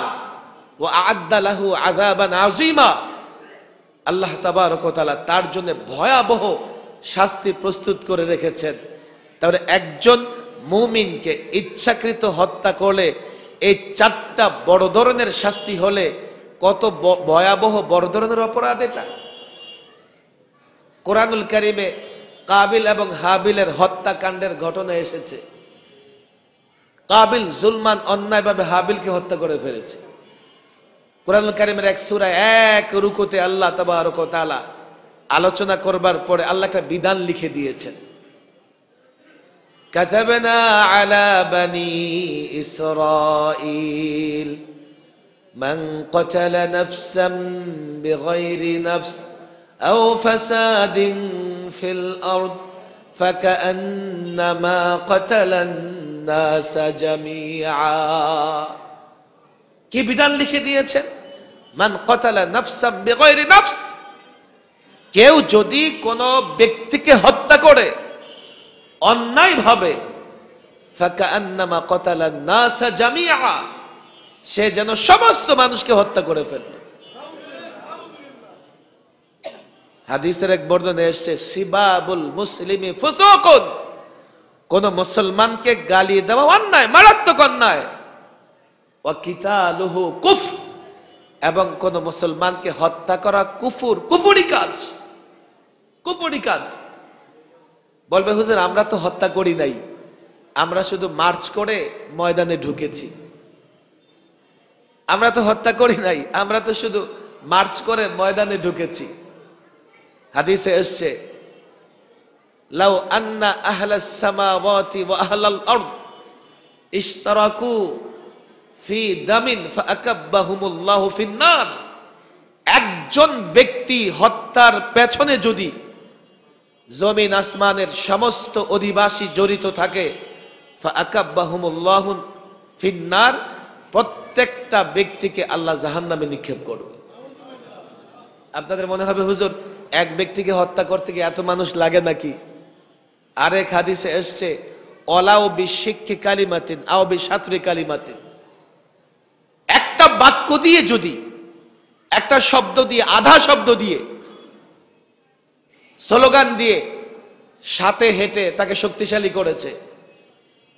ওয়া আ'আদ্দা লাহু আযাবান আযীমা, আল্লাহ তাবারক ওয়া তাআলা তার জন্য ভয়াবহ শাস্তি প্রস্তুত করে রেখেছেন। তাহলে একজন মুমিনকে ইচ্ছাকৃত হত্যা করলে এই চারটা বড় ধরনের শাস্তি হলে কত ভয়াবহ বড় ধরনের অপরাধ এটা! কোরআনুল কারীমে কাবিল এবং হাবিলের হত্যাকাণ্ডের ঘটনা এসেছে। কাবিল জুলমান অন্যায়ভাবে হাবিলকে হত্যা করে ফেলেছে। কোরআনুল কারীমের এক সূরা এক রুকুতে আল্লাহ তাবারক ওয়া তাআলা আলোচনা করবার পরে আল্লাহ একটা বিধান লিখে দিয়েছেন। কাতাবনা আলা বানি ইসরাঈল মান ক্বাতালা নাফসান বিগাইরি নাফস আও ফাসাদিন ফিল আরদ ফাকান্নামা ক্বাতালান নাস জামিআ। কি বিধান লিখে দিয়েছেন? মান ক্বাতালা নাফসান বিগাইরি নাফস, কেউ যদি কোনো ব্যক্তিকে হত্যা করে অন্যায়ভাবে, ফাকান্নামা ক্বাতালান নাস জামিআ, সে যেন সমস্ত মানুষকে হত্যা করে ফেলল। হাদিসের এক বর্ণনায় এসেছে, সিবাবুল মুসলিমি ফুসুকুন, কোন মুসলমানকে গালি দেওয়া অন্যায়, মারাত্মক অন্যায়। ওয়া কিতালুহু কুফর, এবং কোন মুসলমানকে হত্যা করা কুফর, কুফরি কাজ, কুফরি কাজ। বলবে হুজুর আমরা তো হত্যা করি নাই, আমরা শুধু মার্চ করে ময়দানে ঢুকেছি। আমরা তো হত্যা করি নাই, আমরা তো শুধু মার্চ করে ময়দানে ঢুকেছি। হাদিসে এসেছে, লাউ আন্না আহলাস সামাওয়াতি ওয়া আহলাল আরদ ইশতারাকু ফি দামিন ফাআকাব্বাহুমুল্লাহু ফিন্নার, একজন ব্যক্তি হত্যার পেছনে যদি জমিন আসমানের সমস্ত অধিবাসী জড়িত থাকে, ফাআকাব্বাহুমুল্লাহু ফিন্নার, প্রত্যেকটা ব্যক্তিকে আল্লাহ জাহান্নামে নিক্ষেপ করবে। আপনাদের মনে হবে হুজুর এক ব্যক্তিকে হত্যা করতে গিয়ে এত মানুষ লাগে নাকি? আরেক হাদিসে এসছে, ওয়ালাউ বিশিক্কি কালিমাতিন আও বিশাতরি কালিমাতিন, একটা বাক্য দিয়ে যদি, একটা শব্দ দিয়ে, আধা শব্দ দিয়ে, স্লোগান দিয়ে সাথে হেঁটে তাকে শক্তিশালী করেছে,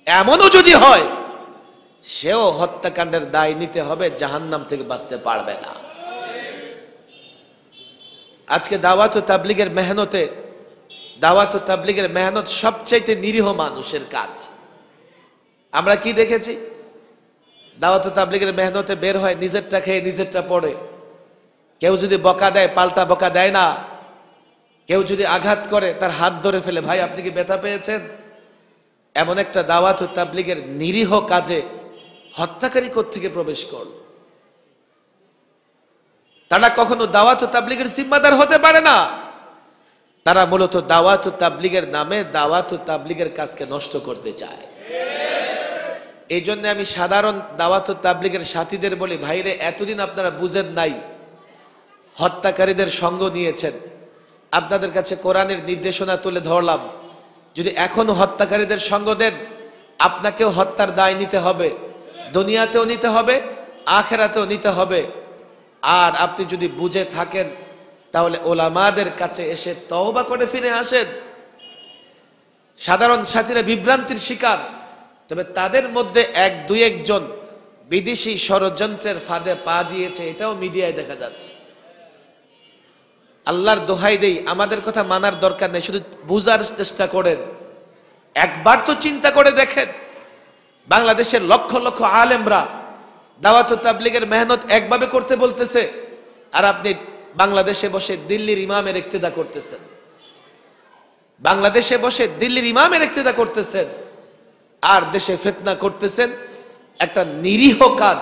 এমনও যদি হয়, সেও হত্যাকাণ্ডের দায় নিতে হবে, জাহান্নাম থেকে বাঁচতে পারবে না। আজকে দাওয়াত ও তাবলীগের মেহনতে, দাওয়াত ও তাবলীগের মেহনত সবচাইতে নিরীহ মানুষের কাজ। আমরা কি দেখেছি? দাওয়াত ও তাবলীগের মেহনতে বের হয়, নিজেরটা খেয়ে নিজেরটা পড়ে। কেউ যদি বকা দেয় পাল্টা বকা দেয় না, কেউ যদি আঘাত করে তার হাত ধরে ফেলে, ভাই আপনি কি ব্যথা পেয়েছেন? এমন একটা দাওয়াত ও তাবলীগের নিরীহ কাজে হত্যাকারী কোত্থেকে প্রবেশ করল? তারা কখনো দাওয়াত ও তাবলীগের জিম্মাদার হতে পারে না। তারা মূলত দাওয়াত ও তাবলীগের নামে দাওয়াত ও তাবলীগের কাজকে নষ্ট করতে চায়। এই জন্য আমি সাধারণ দাওয়াত ও তাবলীগের সাথীদের বলি, ভাইরে এতদিন আপনারা বুঝেন নাই, হত্যাকারীদের সঙ্গ নিয়েছেন, আপনাদের কাছে কোরআনের নির্দেশনা তুলে ধরলাম, যদি এখনো হত্যাকারীদের সঙ্গ দেন আপনাকেও হত্যার দায় নিতে হবে, দুনিয়াতেও নিতে হবে, আখিরাতেও নিতে হবে। আর আপনি যদি বুঝে থাকেন তাহলে ওলামাদের কাছে এসে তওবা করে ফিরে আসেন। সাধারণ সাথীরা বিভ্রান্তির শিকার, তবে তাদের মধ্যে এক দুই একজন বিদেশি ষড়যন্ত্রের ফাঁদে পা দিয়েছে, এটাও মিডিয়ায় দেখা যাচ্ছে। আল্লাহর দোহাই দেই, আমাদের কথা মানার দরকার নেই, শুধু বুঝার চেষ্টা করেন। একবার তো চিন্তা করে দেখেন, বাংলাদেশের লক্ষ লক্ষ আলেমরা দাওয়াত ও তাবলীগের মেহনত একভাবে করতে বলতেছে, আর আপনি বাংলাদেশে বসে দিল্লির ইমামের ইক্তেদা করতেছেন, বাংলাদেশে বসে দিল্লির ইমামের ইক্তেদা করতেছেন, আর দেশে ফিতনা করতেছেন। একটা নিরীহ কাজ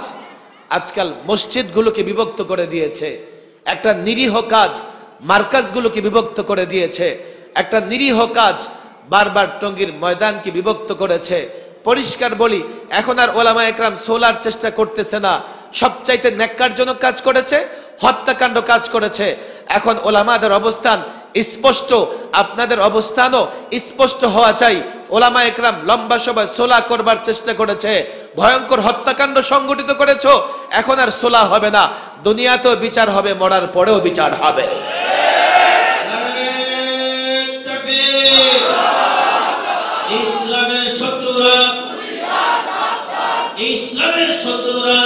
আজকাল মসজিদগুলোকে বিভক্ত করে দিয়েছে, একটা নিরীহ কাজ মার্কাজগুলোকে বিভক্ত করে দিয়েছে, একটা নিরীহ কাজ বারবার টঙ্গীর ময়দানকে বিভক্ত করেছে। পরিষ্কার বলি, এখন আর ওলামা একরাম সোলার চেষ্টা করতেছে না, সবচাইতে ন্যাক্কারজনক কাজ করেছে, হত্যাকাণ্ড কাজ করেছে। এখন ওলামাদের অবস্থান স্পষ্ট, আপনাদের অবস্থানও স্পষ্ট হওয়া চাই। ওলামা একরাম লম্বা সময় সোলা করবার চেষ্টা করেছে, ভয়ঙ্কর হত্যাকাণ্ড সংগঠিত করেছ, এখন আর সোলা হবে না, দুনিয়াতেও বিচার হবে, মরার পরেও বিচার হবে। ইসলামের শত্রুরা, ইসলামের শত্রুরা,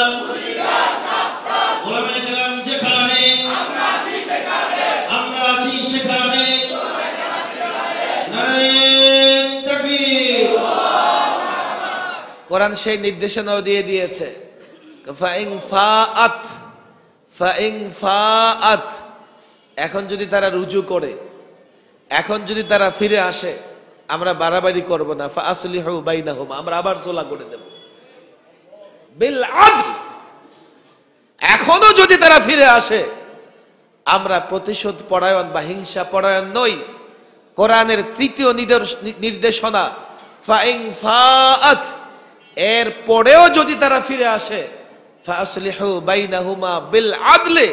ওলামায়ে কেরাম যেখানে আমরা আছি সেখানে নারায়ে তাকবীর। কোরআন সেই নির্দেশনাও দিয়ে দিয়েছে, ফাইন ফাআত, ফাইন ফাআত, এখন যদি তারা রুজু করে, এখন যদি তারা ফিরে আসে, আমরা বাড়াবাড়ি করব না, ফাআসলিহু বাইনাহুম, আমরা আবার সোলা করে দেব বিল আদল। এখনো যদি তারা ফিরে আসে, আমরা প্রতিশোধ পরায়ণ বা হিংসা পরায়ণ নই। কোরআনের তৃতীয় নির্দেশনা ফাইন ফাআত, এর পরেও যদি তারা ফিরে আসে, ফাআসলিহু বাইনাহুমা বিল আদলে,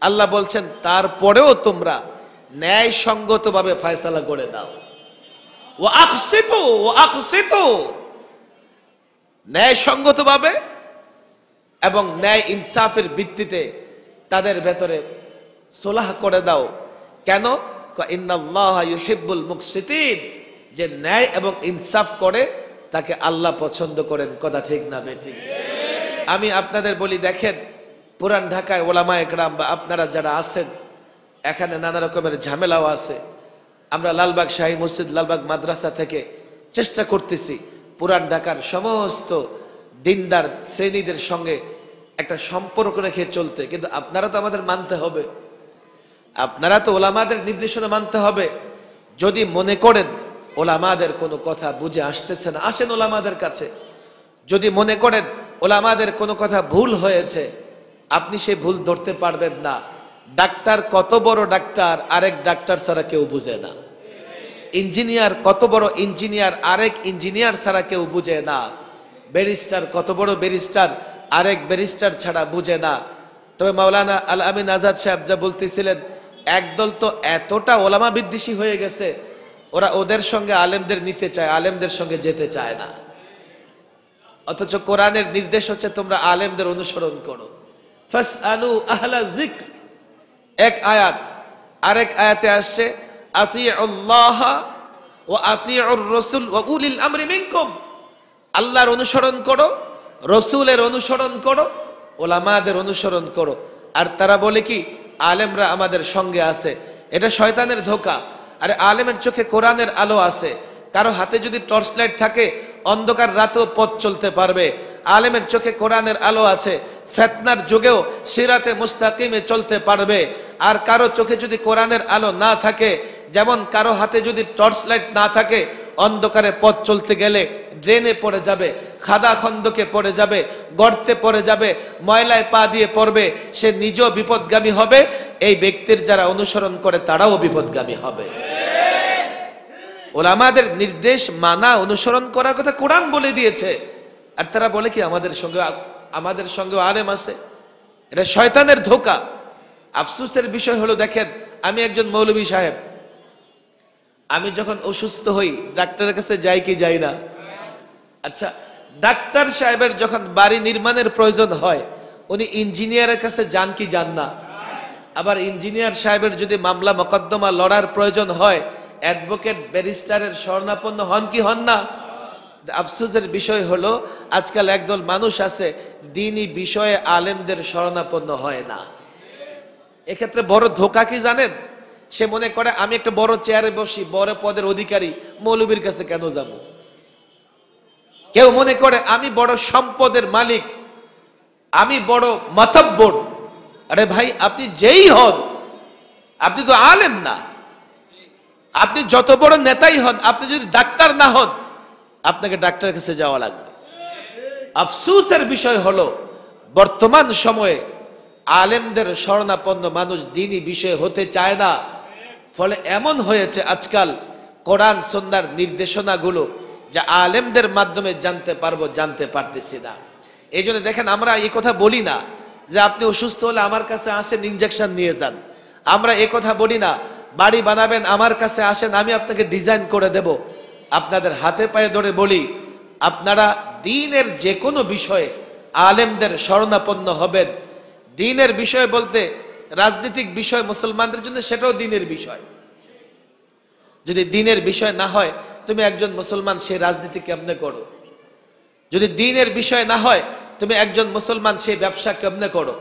আল্লাহ বলছেন তারপরেও তোমরা ন্যায়সঙ্গতভাবে ফয়সালা করে দাও। ওয়া আকসিতু, ওয়া আকসিতু, ন্যায়সঙ্গতভাবে এবং ন্যায় ইনসাফের ভিত্তিতে তাদের ভেতরে সুলহ করে দাও। কেন? ইন্নাল্লাহা ইউহিব্বুল মুকসিতিন, যে ন্যায় এবং ইনসাফ করে তাকে আল্লাহ পছন্দ করেন। কথা ঠিক না বেঠিক? আমি আপনাদের বলি, দেখেন পুরান ঢাকায় ওলামা একরাম বা আপনারা যারা আছেন, এখানে নানা রকমের ঝামেলাও আছে। আমরা লালবাগ শাহী মসজিদ, লালবাগ মাদ্রাসা থেকে চেষ্টা করতেছি পুরান ঢাকার সমস্ত দিনদার শ্রেণীদের সঙ্গে একটা সম্পর্ক রেখে চলতে, কিন্তু আপনারা তো আমাদের মানতে হবে, আপনারা তো ওলামাদের নির্দেশনা মানতে হবে। যদি মনে করেন ওলামাদের কোনো কথা বুঝে আসতেছে না, আসেন ওলামাদের কাছে। যদি মনে করেন ওলামাদের কোনো কথা ভুল হয়েছে, আপনি সেই ভুল ধরতে পারবেন না। ডাক্তার কত বড় ডাক্তার, আরেক ডাক্তার ছাড়া কেউ বুঝে না। ইঞ্জিনিয়ার কত বড় ইঞ্জিনিয়ার, আরেক ইঞ্জিনিয়ার ছাড়া কেউ বুঝে না। ব্যারিস্টার কত বড় ব্যারিস্টার, আরেক ব্যারিস্টার ছাড়া বুঝে না। তবে মাওলানা আল আমিন আজাদ সাহেব যা বলতেছিলেন, একদল তো এতটা ওলামা বিদ্বেষী হয়ে গেছে, ওরা ওদের সঙ্গে আলেমদের নিতে চায়, আলেমদের সঙ্গে যেতে চায় না। অথচ কোরআনের নির্দেশ হচ্ছে তোমরা আলেমদের অনুসরণ করো। ফাসআলু আহলা যিকর, এক আয়াত। আরেক আয়াতে আসছে আতিউল্লাহ ওয়া আতিউর রাসূল ওয়া উলিল আমরি মিনকুম, আল্লাহর অনুসরণ করো, রসুলের অনুসরণ করো, ওলামাদের অনুসরণ করো। আর তারা বলে কি আলেমরা আমাদের সঙ্গে আছে, এটা শয়তানের ধোঁকা। আরে আলেমের চোখে কোরআনের আলো আছে, কারো হাতে যদি টর্চ লাইট থাকে অন্ধকার রাতেও পথ চলতে পারবে। আলেমের চোখে কোরআনের আলো আছে, ফিতনার যুগেও সিরাতে মুস্তাকিমে চলতে পারবে। আর কারো চোখে যদি কোরআনের আলো না থাকে, যেমন কারো হাতে যদি টর্চ লাইট না থাকে, অন্ধকারে পথ চলতে গেলে ড্রেনে পড়ে যাবে, খাদা খন্দকে পড়ে যাবে, গর্তে পড়ে যাবে, ময়লায় পা দিয়ে পড়বে, সে নিজেও বিপদগামী হবে, এই ব্যক্তির যারা অনুসরণ করে তারাও বিপদগামী হবে। ওলামাদের নির্দেশ মানা, অনুসরণ করার কথা কোরআন বলে দিয়েছে। আর তারা বলে কি আমাদের সঙ্গে আলেম আছে, এটা শয়তানের ধোঁকা। আফসোসের বিষয় হলো, দেখেন আমি একজন মৌলভী সাহেব, আমি যখন অসুস্থ হই ডাক্তারের কাছে যাই কি যাই না? আচ্ছা, ডাক্তার সাহেবের যখন বাড়ি নির্মাণের প্রয়োজন হয়, উনি ইঞ্জিনিয়ারের কাছে যান কি যান না? আবার ইঞ্জিনিয়ার সাহেবের যদি মামলা মোকদ্দমা লড়ার প্রয়োজন হয়, অ্যাডভোকেট ব্যারিস্টারের শরণাপন্ন হন কি হন না? আফসোসের বিষয় হলো আজকাল একদল মানুষ আছে দ্বীনি বিষয়ে আলেমদের শরণাপন্ন হয় না। এক্ষেত্রে বড় ধোঁকা কি জানেন? সে মনে করে আমি একটা বড় চেয়ারে বসি, বড় পদের অধিকারী, মৌলবীর কাছে কেন যাব? কেউ মনে করে আমি বড় সম্পদের মালিক, আমি বড় মাতব্বর। আরে ভাই, আপনি যেই হন, আপনি তো আলেম না। আপনি যত বড় নেতাই হন, আপনি যদি ডাক্তার না হন, আপনাকে ডাক্তারের কাছে যাওয়া লাগবে। আফসোসের বিষয় হলো বর্তমান সময়ে আলেমদের শরণাপন্ন মানুষ দ্বীনি বিষয়ে হতে চায় না। ফলে এমন হয়েছে আজকাল কোরআন সুন্নাহর নির্দেশনাগুলো যা আলেমদের মাধ্যমে জানতে পারবো, জানতে পারতেছি না। এই জন্য দেখেন, আমরা এই কথা বলি না যে আপনি অসুস্থ হলে আমার কাছে আসেন, ইনজেকশন নিয়ে যান। আমরা এই কথা বলি না বাড়ি বানাবেন, আমার কাছে আসেন, আমি আপনাকে ডিজাইন করে দেব। আপনাদের হাতে পায়ে ধরে বলি, আপনারা দ্বীনের যে কোনো বিষয়ে আলেমদের শরণাপন্ন হবেন। দ্বীনের বিষয় বলতে রাজনৈতিক বিষয় মুসলমানদের জন্য, সেটাও দ্বীনের বিষয়। যদি দ্বীনের বিষয় না হয়, তুমি একজন মুসলমান সে রাজনীতি কেমনে করো? যদি দ্বীনের বিষয় না হয়, তুমি একজন মুসলমান সে ব্যবসা কেমনে করো?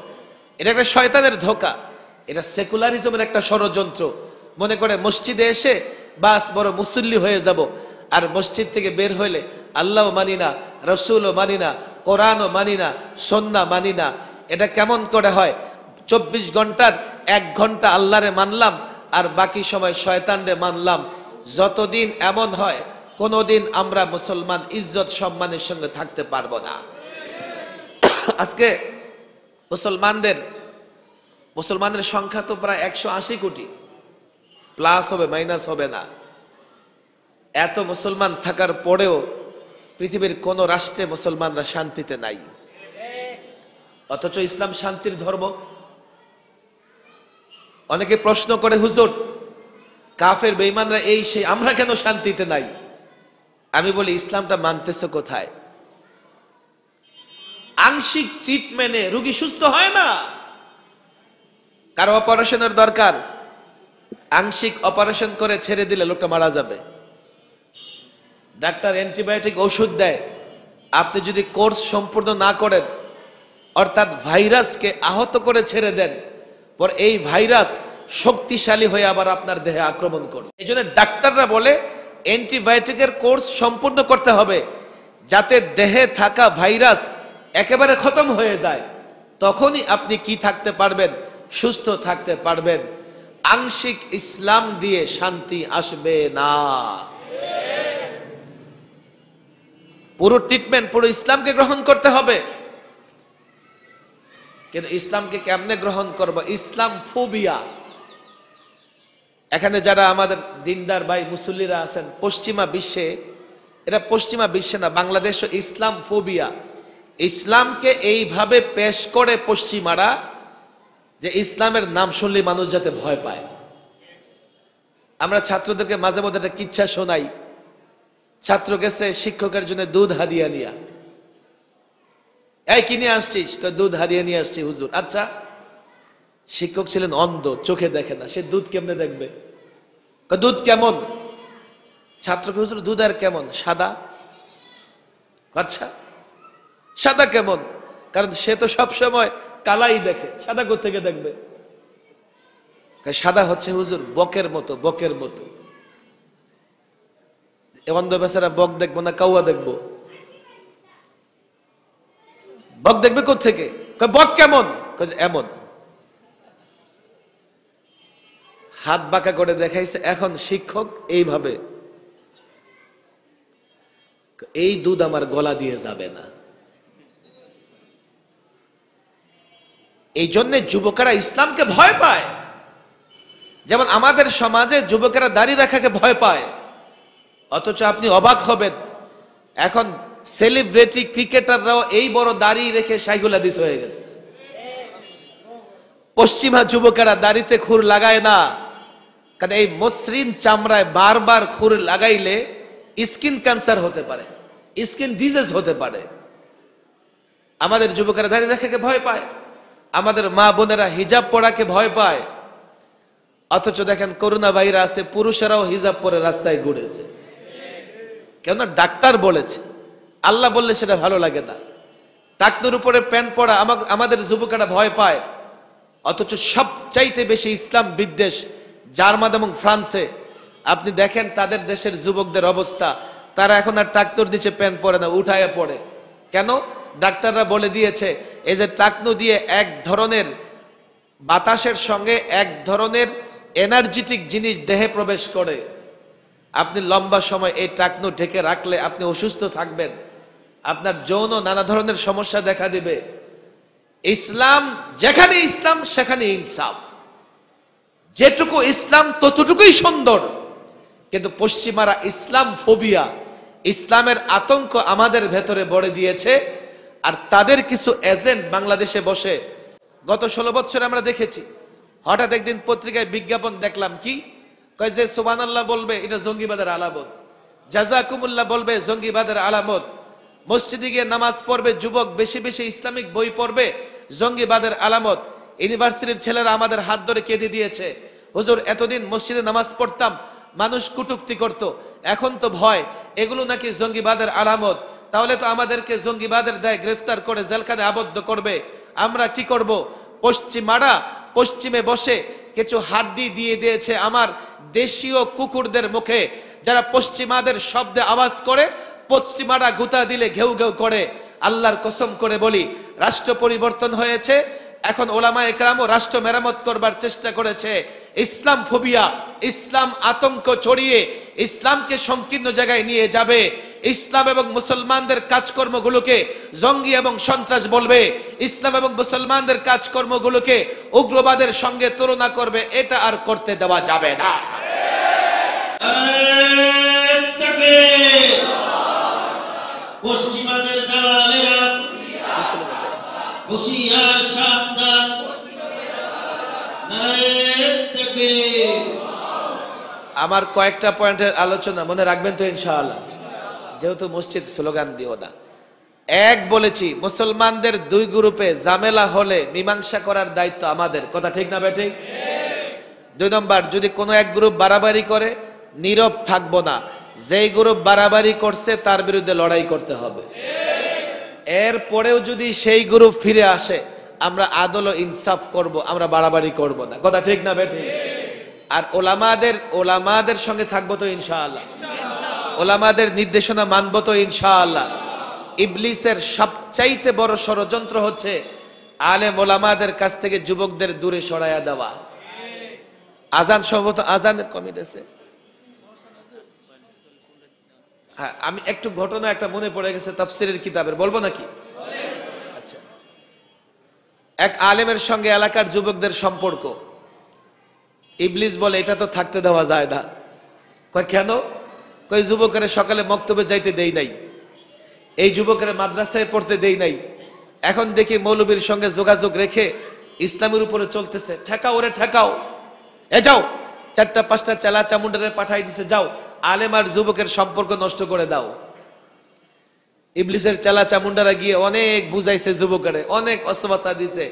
এটা একটা শয়তানের ধোঁকা, এটা সেকুলারিজমের একটা ষড়যন্ত্র। মনে করে মসজিদে এসে বাস বড় মুসল্লি হয়ে যাব, আর মসজিদ থেকে বের হইলে আল্লাহও মানি না, রসুলও মানি না, কোরআনও মানি না, সুন্নাহ মানি না। এটা কেমন করে হয়? 24 ঘন্টার 1 ঘন্টা আল্লাহরে মানলাম আর বাকি সময় শয়তানরে মানলাম। যতদিন এমন হয়, কোনোদিন আমরা মুসলমান ইজ্জত সম্মানের সঙ্গে থাকতে পারবো না। আজকে মুসলমানের সংখ্যা তো প্রায় 180 কোটি, প্লাস হবে মাইনাস হবে না। এত মুসলমান থাকার পরেও পৃথিবীর কোন রাষ্ট্রে মুসলমানরা শান্তিতে নাই, অথচ ইসলাম শান্তির ধর্ম। অনেকে প্রশ্ন করে, হুজুর কাফের বেঈমানরা এই সেই, আমরা কেন শান্তিতে নাই? আমি বলি, ইসলামটা মানতেছে কোথায়? আংশিক ট্রিটমেন্টে রোগী সুস্থ হয় না। কারো অপারেশনের দরকার, আংশিক অপারেশন করে ছেড়ে দিলে লোকটা মারা যাবে। ডাক্তার অ্যান্টিবায়োটিক ওষুধ দেয়, আপনি যদি কোর্স সম্পূর্ণ না করেন, অর্থাৎ ভাইরাসকে আহত করে ছেড়ে দেন, পর এই ভাইরাস শক্তিশালী হয়ে আবার আপনার দেহে আক্রমণ করবে। এই জন্য ডাক্তাররা বলে অ্যান্টিবায়োটিকের কোর্স সম্পূর্ণ করতে হবে, যাতে দেহে থাকা ভাইরাস একেবারে খতম হয়ে যায়। তখনই আপনি কি থাকতে পারবেন? সুস্থ থাকতে পারবেন। আংশিক ইসলাম দিয়ে শান্তি আসবে না। পুরো ট্রিটমেন্ট, পুরো ইসলামকে গ্রহণ করতে হবে। কিন্তু ইসলামকে কেমনে গ্রহণ করব? ইসলাম ফোবিয়া। এখানে যারা আমাদের দিনদার ভাই মুসল্লিরা আছেন পশ্চিমা বিশ্বে, এটা পশ্চিমা বিশ্বে না, বাংলাদেশও ইসলাম ফোবিয়া। ইসলামকে এইভাবে পেশ করে পশ্চিমারা যে ইসলামের নাম শুনলে মানুষ যাতে ভয় পায়। আমরা ছাত্রদেরকে মাঝে মধ্যে একটা কিচ্ছা শোনাই। ছাত্র গেছে শিক্ষকের জন্য দুধ হাদিয়া নিয়া, এই কিনে আসছিস? দুধ হাদিয়া নিয়ে আসছি হুজুর। আচ্ছা, শিক্ষক ছিলেন অন্ধ, চোখে দেখে না, সে দুধ কেমনে দেখবে? দুধ কেমন? ছাত্রকে, হুজুর দুধ আর কেমন? সাদা। আচ্ছা, সাদা কেমন? কারণ সে তো সব সময় কালাই দেখে, সাদা কোত্থেকে দেখবে? সাদা হচ্ছে হুজুর বকের মতো, বকের মতো। অন্ধ বেচারা বক দেখবো না কাউয়া দেখবো? বক দেখবে কোত্থেকে? বক কেমন? এমন। হাত বাঁকা করে দেখাইছে। এখন শিক্ষক এইভাবে, এই দুধ আমার গলা দিয়ে যাবে না। এই জন্য যুবকেরা ইসলামকে ভয় পায়। যেমন আমাদের সমাজে যুবকেরা দাড়ি রাখাকে ভয় পায়, অথচ আপনি অবাক হবেন, এখন সেলিব্রিটি ক্রিকেটাররাও এই বড় দাড়ি রেখে শাইখুল হাদিস হয়ে গেছে। পশ্চিমা যুবকেরা দাড়িতে খুর লাগায় না, কারণ এই মসৃণ চামড়ায় বারবার খুর লাগাইলে স্কিন ক্যান্সার হতে পারে, স্কিন ডিজিজ হতে পারে। আমাদের যুবকেরা দাড়ি রাখাকে ভয় পায়, আমাদের মা বোনেরা হিজাব পরাকে ভয় পায়। অথচ দেখেন করোনা ভাইরাসে পুরুষেরাও হিজাব পরে রাস্তায় ঘুরেছে, কেননা ডাক্তার বলেছে। আল্লাহ বললে সেটা ভালো লাগে না। টাকনুর উপরে প্যান্ট পরা আমাদের যুবকেরা ভয় পায়, অথচ সবচাইতে বেশি ইসলাম বিদ্বেষ জার্মান এবং ফ্রান্সে। আপনি দেখেন তাদের দেশের যুবকদের অবস্থা, তারা এখন আর টাকনুর নিচে প্যান্ট পরে না, উঠায় পড়ে। কেন? ডাক্তাররা বলে দিয়েছে এই যে টাকনু দিয়ে এক ধরনের বাতাসের সঙ্গে এক ধরনের এনার্জেটিক জিনিস দেহে প্রবেশ করে। আপনি লম্বা সময় এই টাকনু ঢেকে রাখলে আপনি অসুস্থ থাকবেন, আপনার যৌন নানা ধরনের সমস্যা দেখা দিবে। ইসলাম যেখানে ইসলাম সেখানে ইনসাফ, যেটুকু ইসলাম ততটুকুই সুন্দর। কিন্তু পশ্চিমারা ইসলাম ফোবিয়া, ইসলামের আতঙ্ক আমাদের ভেতরে ভরে দিয়েছে। আর তাদের কিছু এজেন্ট বাংলাদেশে বসে, গত 16 বছর আমরা দেখেছি, হঠাৎ একদিন পত্রিকায় বিজ্ঞাপন দেখলাম, কি কয় যে সুবহানাল্লাহ বলবে এটা জঙ্গিবাদের আলামত, জাযাকুমুল্লাহ বলবে জঙ্গিবাদের আলামত, মসজিদে গিয়ে নামাজ পড়বে যুবক, বেশি বেশি ইসলামিক বই পড়বে, জঙ্গিবাদের আলামত। ইউনিভার্সিটির ছেলেরা আমাদের হাত ধরে কেঁদে দিয়েছে, হুজুর এতদিন মসজিদে নামাজ পড়তাম, মানুষ কটূক্তি করত, এখন তো ভয়, এগুলো নাকি জঙ্গিবাদের আলামত। তাহলে তো আমাদেরকে জঙ্গিবাদের দায়ে গ্রেফতার করে জেলখানে আবদ্ধ করবে। আমরা কি করব? পশ্চিমারা পশ্চিমে বসে কিছু হাড্ডি দিয়ে দিয়েছে আমার দেশীয় কুকুরদের মুখে, যারা পশ্চিমাদের শব্দে আওয়াজ করে, পশ্চিমারা গুতা দিলে ঘেউ ঘেউ করে। আল্লাহর কসম করে বলি, রাষ্ট্র পরিবর্তন হয়েছে, এখন ওলামা একরামও রাষ্ট্র মেরামত করবার চেষ্টা করেছে। ইসলাম ফোবিয়া, ইসলাম আতঙ্ক ছড়িয়ে ইসলামকে সংকীর্ণ জায়গায় নিয়ে যাবে। ইসলাম এবং মুসলমানদের কাজকর্মগুলোকে জঙ্গি এবং সন্ত্রাস বলবে, ইসলাম এবং মুসলমানদের কাজকর্মগুলোকে উগ্রবাদের সঙ্গে তুলনা করবে। এটা আর করতে দেওয়া যাবে না। পশ্চিমাদের দালালেরা হুঁশিয়ার সাবধান। আমার কয়েকটা পয়েন্টের আলোচনা মনে রাখবেন তো ইনশাআল্লাহ, যেহেতু মসজিদ স্লোগান দিও না। এক বলেছি, মুসলমানদের দুই গ্রুপে ঝামেলা হলে মীমাংসা করার দায়িত্ব আমাদের, কথা ঠিক না বেঠিক? 2 নম্বর, যদি কোনো এক গ্রুপ বাড়াবাড়ি করে নীরব থাকবো না, যেই গ্রুপ বাড়াবাড়ি করছে তার বিরুদ্ধে লড়াই করতে হবে। এরপরেও যদি সেই গ্রুপ ফিরে আসে, আমরা আদল ও ইনসাফ করব, আমরা বাড়াবাড়ি করব না, কথা ঠিক না বেঠিক? আর ওলামাদের সঙ্গে থাকবো তো ইনশাআল্লাহ, ওলামাদের নির্দেশনা মানবো তো ইনশাআল্লাহ। ইবলিসের সবচাইতে বড় ষড়যন্ত্র হচ্ছে আলেম ওলামাদের কাছ থেকে যুবকদের দূরে সরাইয়া দেওয়া। আজান সম্ভবত আজানের কমিটি আছে। হ্যাঁ, আমি একটু ঘটনা একটা মনে পড়ে গেছে তাফসীরের কিতাবের, বলবো নাকি? আচ্ছা, এক আলেমের সঙ্গে এলাকার যুবকদের সম্পর্ক। ইবলিস বলে এটা তো থাকতে দেওয়া যায় না। কয় কেন? কই যুবকের সকালে মক্তবে যাইতে দেই নাই, এই যুবকের মাদ্রাসায় পড়তে দেই নাই, এখন দেখি মৌলবীর সঙ্গে যোগাযোগ রেখে ইসলামের উপরে চলতেছে। ঠেকাও ওরে ঠেকাও, এ যাও 4-5টা চেলা চামুন্ডারে পাঠাই দিছে, যাও আলেম আর যুবকের সম্পর্ক নষ্ট করে দাও। ইবলিসের চেলা চামুন্ডারা গিয়ে অনেক বুঝাইছে যুবকের, অনেক অসবাসা দিছে,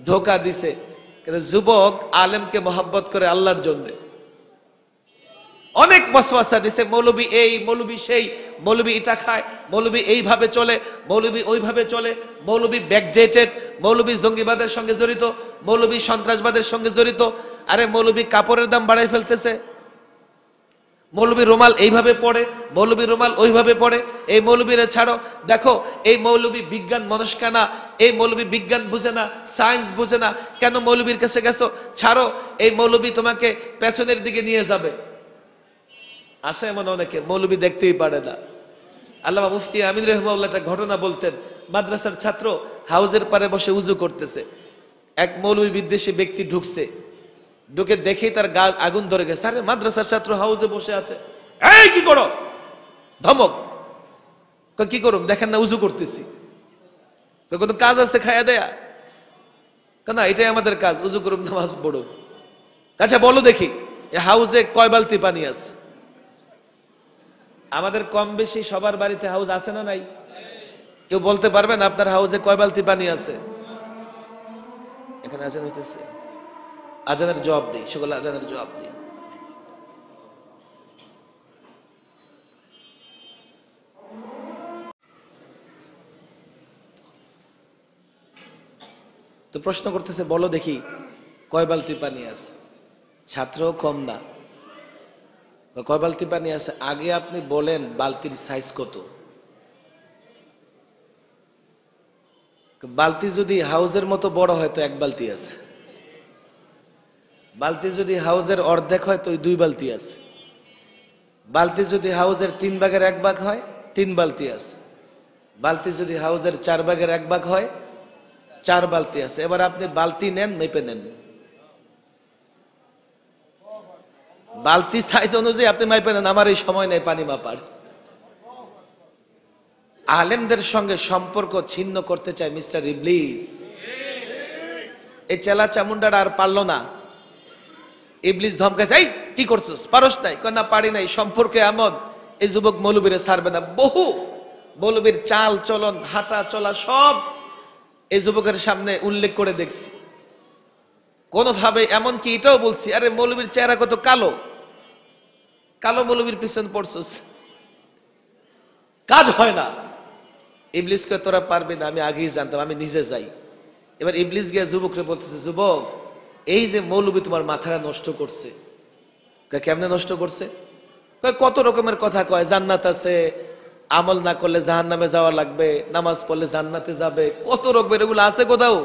ধোকা দিছে, কিন্তু যুবক আলেমকে মহব্বত করে আল্লাহর জন্য। অনেক ওয়াসওয়াসা দিছে, মৌলবী এই মৌলবী সেই, মৌলবী এটা খায়, মৌলবী এইভাবে চলে, মৌলবী ওইভাবে চলে, মৌলবী ব্যাকডেটেড, মৌলবী জঙ্গিবাদের সঙ্গে জড়িত, মৌলবী সন্ত্রাসবাদের সঙ্গে জড়িত। আরে মৌলবী কাপড়ের দাম বাড়াই ফেলতেছে, মৌলবী রুমাল এইভাবে পড়ে, মৌলবী রুমাল ওইভাবে পড়ে, এই মৌলবীরা ছাড়ো। দেখো এই মৌলবী বিজ্ঞান মনস্কা না, এই মৌলবী বিজ্ঞান বুঝে না, সায়েন্স বুঝে না, কেন মৌলবীর কাছে গেছো? ছাড়ো, এই মৌলবী তোমাকে পেছনের দিকে নিয়ে যাবে। আসে এমন অনেকে মৌলবী দেখতেই পারে না। আল্লামা মুফতি আমিন রাহিমাহুল্লাহ একটা ঘটনা বলতেন, মাদ্রাসার ছাত্র হাউজের পারে বসে উজু করতেছে, এক মৌলবী বিদ্বেষী ব্যক্তি ঢুকছে, ঢুকে দেখেই তার গা আগুন ধরে গেছে। আরে মাদ্রাসার ছাত্র হাউজে বসে আছে, এই কি করো? ধমক। কি করুম? দেখেন না উজু করতেছি। কোনো কাজ আছে খায়া দেয়া? কেন, এটাই আমাদের কাজ, উজু করুম নামাজ পড়ুক। আচ্ছা বলো দেখি এ হাউজে কয় বালতি পানি আছে? আমাদের কম বেশি সবার বাড়িতে হাউজ আছে না নাই? কেউ বলতে পারবেন আপনার হাউজে কয় বালতি পানি আছে? এখানে আজান হইতেছে, আজানের জবাব দিই, সকলে আজানের জবাব দিই। তো প্রশ্ন করতেছে, বলো দেখি কয় বালতি পানি আছে? ছাত্রও কম না, কয় বালতি পানি আছে? আগে আপনি বলেন বালতির সাইজ কত। বালতি যদি হাউজের মতো বড় হয় তো এক বালতি আছে, বালতি যদি হাউজের অর্ধেক হয় তো 2 বালতি আছে, বালতি যদি হাউজের 3 ভাগের 1 ভাগ হয় 3 বালতি আছে, বালতি যদি হাউজের 4 ভাগের 1 ভাগ হয় 4 বালতি আছে। এবার আপনি বালতি নেন, মেপে নেন, বালতি সাইজ অনুযায়ী আপনি মাইপে নেন। আমার এই সময় নেই পানি মাপার। আলেমদের সঙ্গে সম্পর্ক ছিন্ন করতে চায় মিস্টার ইবলিস। এই চেলা চামুন্ডার আর পারলো না, ইবলিস ধমকাইছে, এই কি করছিস, পারস নাই? কয় না পারি নাই। সম্পর্কে এমন, এই যুবক মৌলবীরে ছাড়বে না। বহু মৌলবীর চাল চলন, হাঁটা চলা সব এই যুবকের সামনে উল্লেখ করে দেখছি। কোনোভাবে এমনকি এটাও বলছি, আরে মৌলবীর চেহারা কত কালো, কালো মৌলবীর পিছন পড়ছিস, কাজ হয় না। ইবলিসকে তোরা পারবি না, আমি আগেই জানতাম, আমি নিজে যাই। এবার ইবলিস গিয়ে যুবকরে বলতেছে, যুবক এই যে মৌলবী তোমার মাথাটা নষ্ট করছে। কেমনে নষ্ট করছে? কত রকমের কথা কয়, জান্নাত আছে, আমল না করলে জাহান্নামে যাওয়া লাগবে, নামাজ পড়লে জান্নাতে যাবে, কত রকমের এগুলো আছে কোথাও।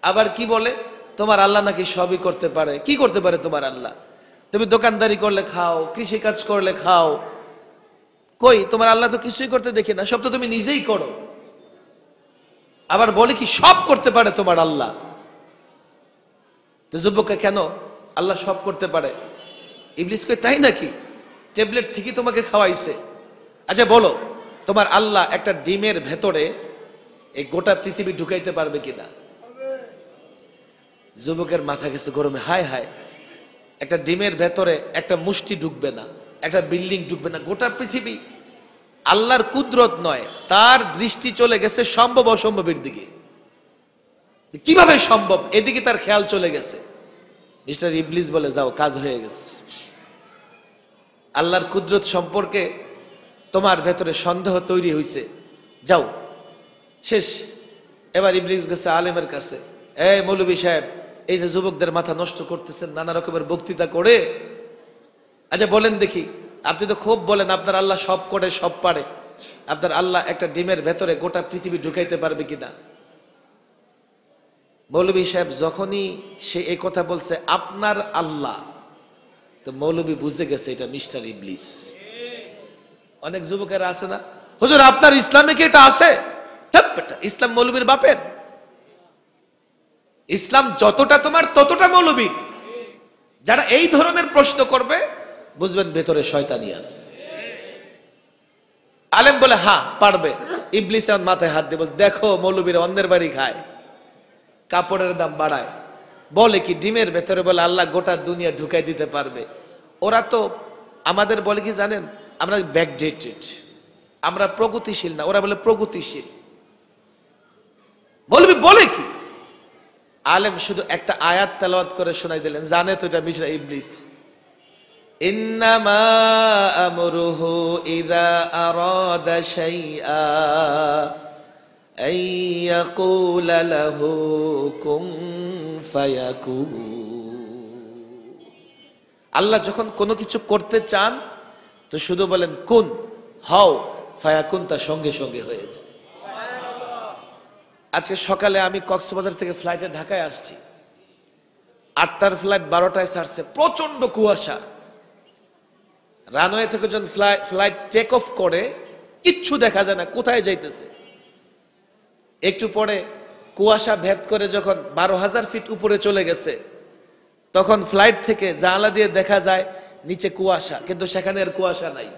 আবার কি বলে, তোমার আল্লাহ নাকি সবই করতে পারে। কি করতে পারে তোমার আল্লাহ? তুমি দোকানদারি করলে খাও, কৃষি কাজ করলে খাও, কই তোমার আল্লাহ তো কিছুই করতে দেখি না, সব তো তুমি নিজেই করো। আবার বলে কি সব করতে পারে তোমার আল্লাহ। তো যুবককে, কেন আল্লাহ সব করতে পারে? ইবলিস কই তাই নাকি? ট্যাবলেট ঠিকই তোমাকে খাওয়াইছে। আচ্ছা বলো, তোমার আল্লাহ একটা ডিমের ভেতরে এই গোটা পৃথিবী ঢুকাইতে পারবে কিনা? যুবকের মাথা গেছে গরমে, হায় হায়, একটা ডিমের ভেতরে একটা মুষ্টি ঢুকবে না, একটা বিল্ডিং ঢুকবে না, গোটা পৃথিবী। আল্লাহর কুদরত নয়, তার দৃষ্টি চলে গেছে সম্ভব অসম্ভবের দিকে। কিভাবে সম্ভব, এদিকে তার খেয়াল চলে গেছে। মিস্টার ইবলিস বলে, যাও, কাজ হয়ে গেছে। আল্লাহর কুদরত সম্পর্কে তোমার ভেতরে সন্দেহ তৈরি হয়েছে, যাও, শেষ। এবার ইবলিস গেছে আলেমের কাছে, এই মৌলভী সাহেব, এই যে যুবকদের মাথা নষ্ট করতেছেন নানা রকমের বক্তৃতা করে, আচ্ছা বলেন দেখি, আপনি তো খুব বলেন আপনার আল্লাহ সব করে সব পারে, আপনার আল্লাহ একটা ডিমের ভেতরে গোটা পৃথিবী ঢুকাইতে পারবে কিনা? মৌলভী সাহেব যখনই সে এই কথা বলছে আপনার আল্লাহ, তো মৌলভী বুঝে গেছে এটা মিস্টার ইবলিস। অনেক যুবকেরা আছে না, হুজুর আপনার ইসলামে কি এটা আছে? ইসলাম মৌলভীর বাপের। ইসলাম যতটা তোমার ততটা মৌলভী। যারা এই ধরনের প্রশ্ন করবে বুঝবেন ভেতরে শয়তানি আছে। আলেম বলে হ্যাঁ পারবে। ইবলিস এমন মাথায় হাত দিয়ে বলে, দেখো মৌলভীরা অন্যের বাড়ি খায়, কাপড়ের দাম বাড়ায়, বলে কি ডিমের ভেতরে বলে আল্লাহ গোটা দুনিয়া ঢুকাই দিতে পারবে। ওরা তো আমাদের বলে কি জানেন, আমরা ব্যাকডেটেড, আমরা প্রগতিশীল না, ওরা বলে প্রগতিশীল। মৌলভী বলে কি? আলেম শুধু একটা আয়াত তেলাওয়াত করে শোনাই দিলেন, জানে তো এটা মিশরা ইবলিস। ইন্নামা আমরুহু ইযা আরাদা শাইআ আইয়াকুলা লাহু কুন ফায়াকুন। আল্লাহ যখন কোনো কিছু করতে চান তো শুধু বলেন কুন, হও, ফায়াকুন, তা সঙ্গে সঙ্গে হয়ে যায়। আজকে সকালে আমি কক্সবাজার থেকে ফ্লাইটে ঢাকায় আসছি, 8টার ফ্লাইট 12টায় ছাড়ছে, প্রচন্ড কুয়াশা। রানওয়ে থেকে যখন ফ্লাইট টেক অফ করে কিচ্ছু দেখা যায় না, কোথায় যাইতেছে। একটু পরে কুয়াশা ভেদ করে যখন 12,000 ফিট উপরে চলে গেছে, তখন ফ্লাইট থেকে জানালা দিয়ে দেখা যায় নিচে কুয়াশা, কিন্তু সেখানে আর কুয়াশা নাই।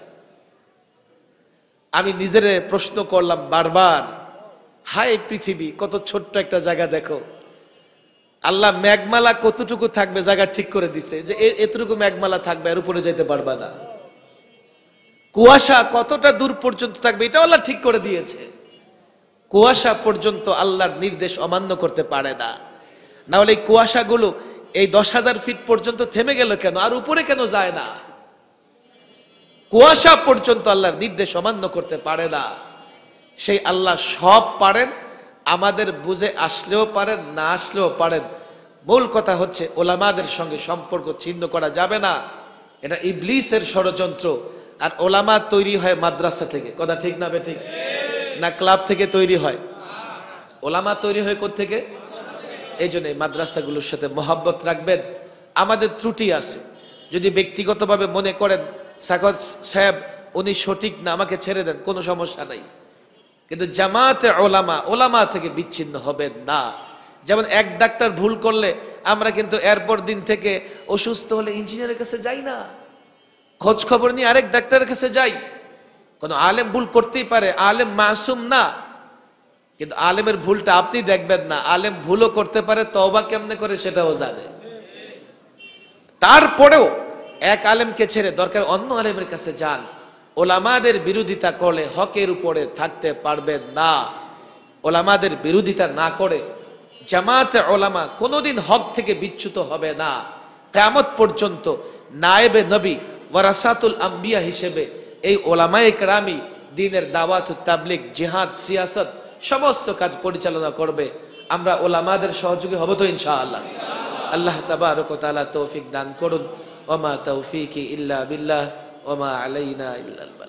আমি নিজেরে প্রশ্ন করলাম বারবার, হায় পৃথিবী, কত ছোট্ট একটা জায়গা দেখো। আল্লাহ মেঘমালা কতটুকু থাকবে জায়গা ঠিক করে দিছে, যে এতটুকু মেঘমালা থাকবে, এর উপরে যেতে পারবা না। কুয়াশা কতটা দূর পর্যন্ত থাকবে এটা আল্লাহ ঠিক করে দিয়েছে। কুয়াশা পর্যন্ত আল্লাহর নির্দেশ অমান্য করতে পারে না। না হলে এই কুয়াশাগুলো এই 10,000 ফিট পর্যন্ত থেমে গেল কেন, আর উপরে কেন যায় না? কুয়াশা পর্যন্ত আল্লাহর নির্দেশ অমান্য করতে পারে না। সেই আল্লাহ সব পারেন, আমাদের বুঝে আসলেও পারেন, না আসলেও পারেন, মূল কথা হচ্ছে ওলামাদের সঙ্গে সম্পর্ক ছিন্ন করা যাবে না। এটা ইবলিসের ষড়যন্ত্র। আর ওলামা তৈরি হয় মাদ্রাসা থেকে, কথা ঠিক না বেঠিক? না ক্লাব থেকে তৈরি হয়? ওলামা তৈরি হয় কোত্থেকে? এই জন্য এই মাদ্রাসাগুলোর সাথে মহাব্বত রাখবেন। আমাদের ত্রুটি আছে, যদি ব্যক্তিগতভাবে মনে করেন সাকত সাহেব উনি সঠিক না, আমাকে ছেড়ে দেন, কোনো সমস্যা নাই। কিন্তু জামাতে ওলামা, ওলামা থেকে বিচ্ছিন্ন হবেন না। যেমন এক ডাক্তার ভুল করলে আমরা কিন্তু এরপর দিন থেকে অসুস্থ হলে ইঞ্জিনিয়ারের কাছে যাই না, খোঁজ খবর নিয়ে আরেক ডাক্তারের কাছে যাই। কোন আলেম ভুল করতেই পারে, আলেম মাসুম না, কিন্তু আলেমের ভুলটা আপনি দেখবেন না। আলেম ভুলও করতে পারে, তওবা কেমনে করে সেটাও জানে। তারপরেও এক আলেমকে ছেড়ে দরকার অন্য আলেমের কাছে যান। ওলামাদের বিরোধিতা করলে হকের উপরে থাকতে পারবেন না। ওলামাদের বিরোধিতা না করে জামাতে ওলামা কোনোদিন হক থেকে বিচ্যুত হবে না। কিয়ামত পর্যন্ত নায়েবে নবী ওয়ারাসাতুল আম্বিয়া হিসেবে এই ওলামায়ে কেরামি দ্বীনের দাওয়াত, তাবলীগ, জিহাদ, সিয়াসত সমস্ত কাজ পরিচালনা করবে। আমরা ওলামাদের সহযোগী হব তো ইনশাআল্লাহ। আল্লাহ তাবারক ওয়া তাআলা তৌফিক দান করুন। ওয়া মা তৌফিকি ইল্লা বিল্লাহ ওয়া মা আলাইনা ইল্লাল বালাগ।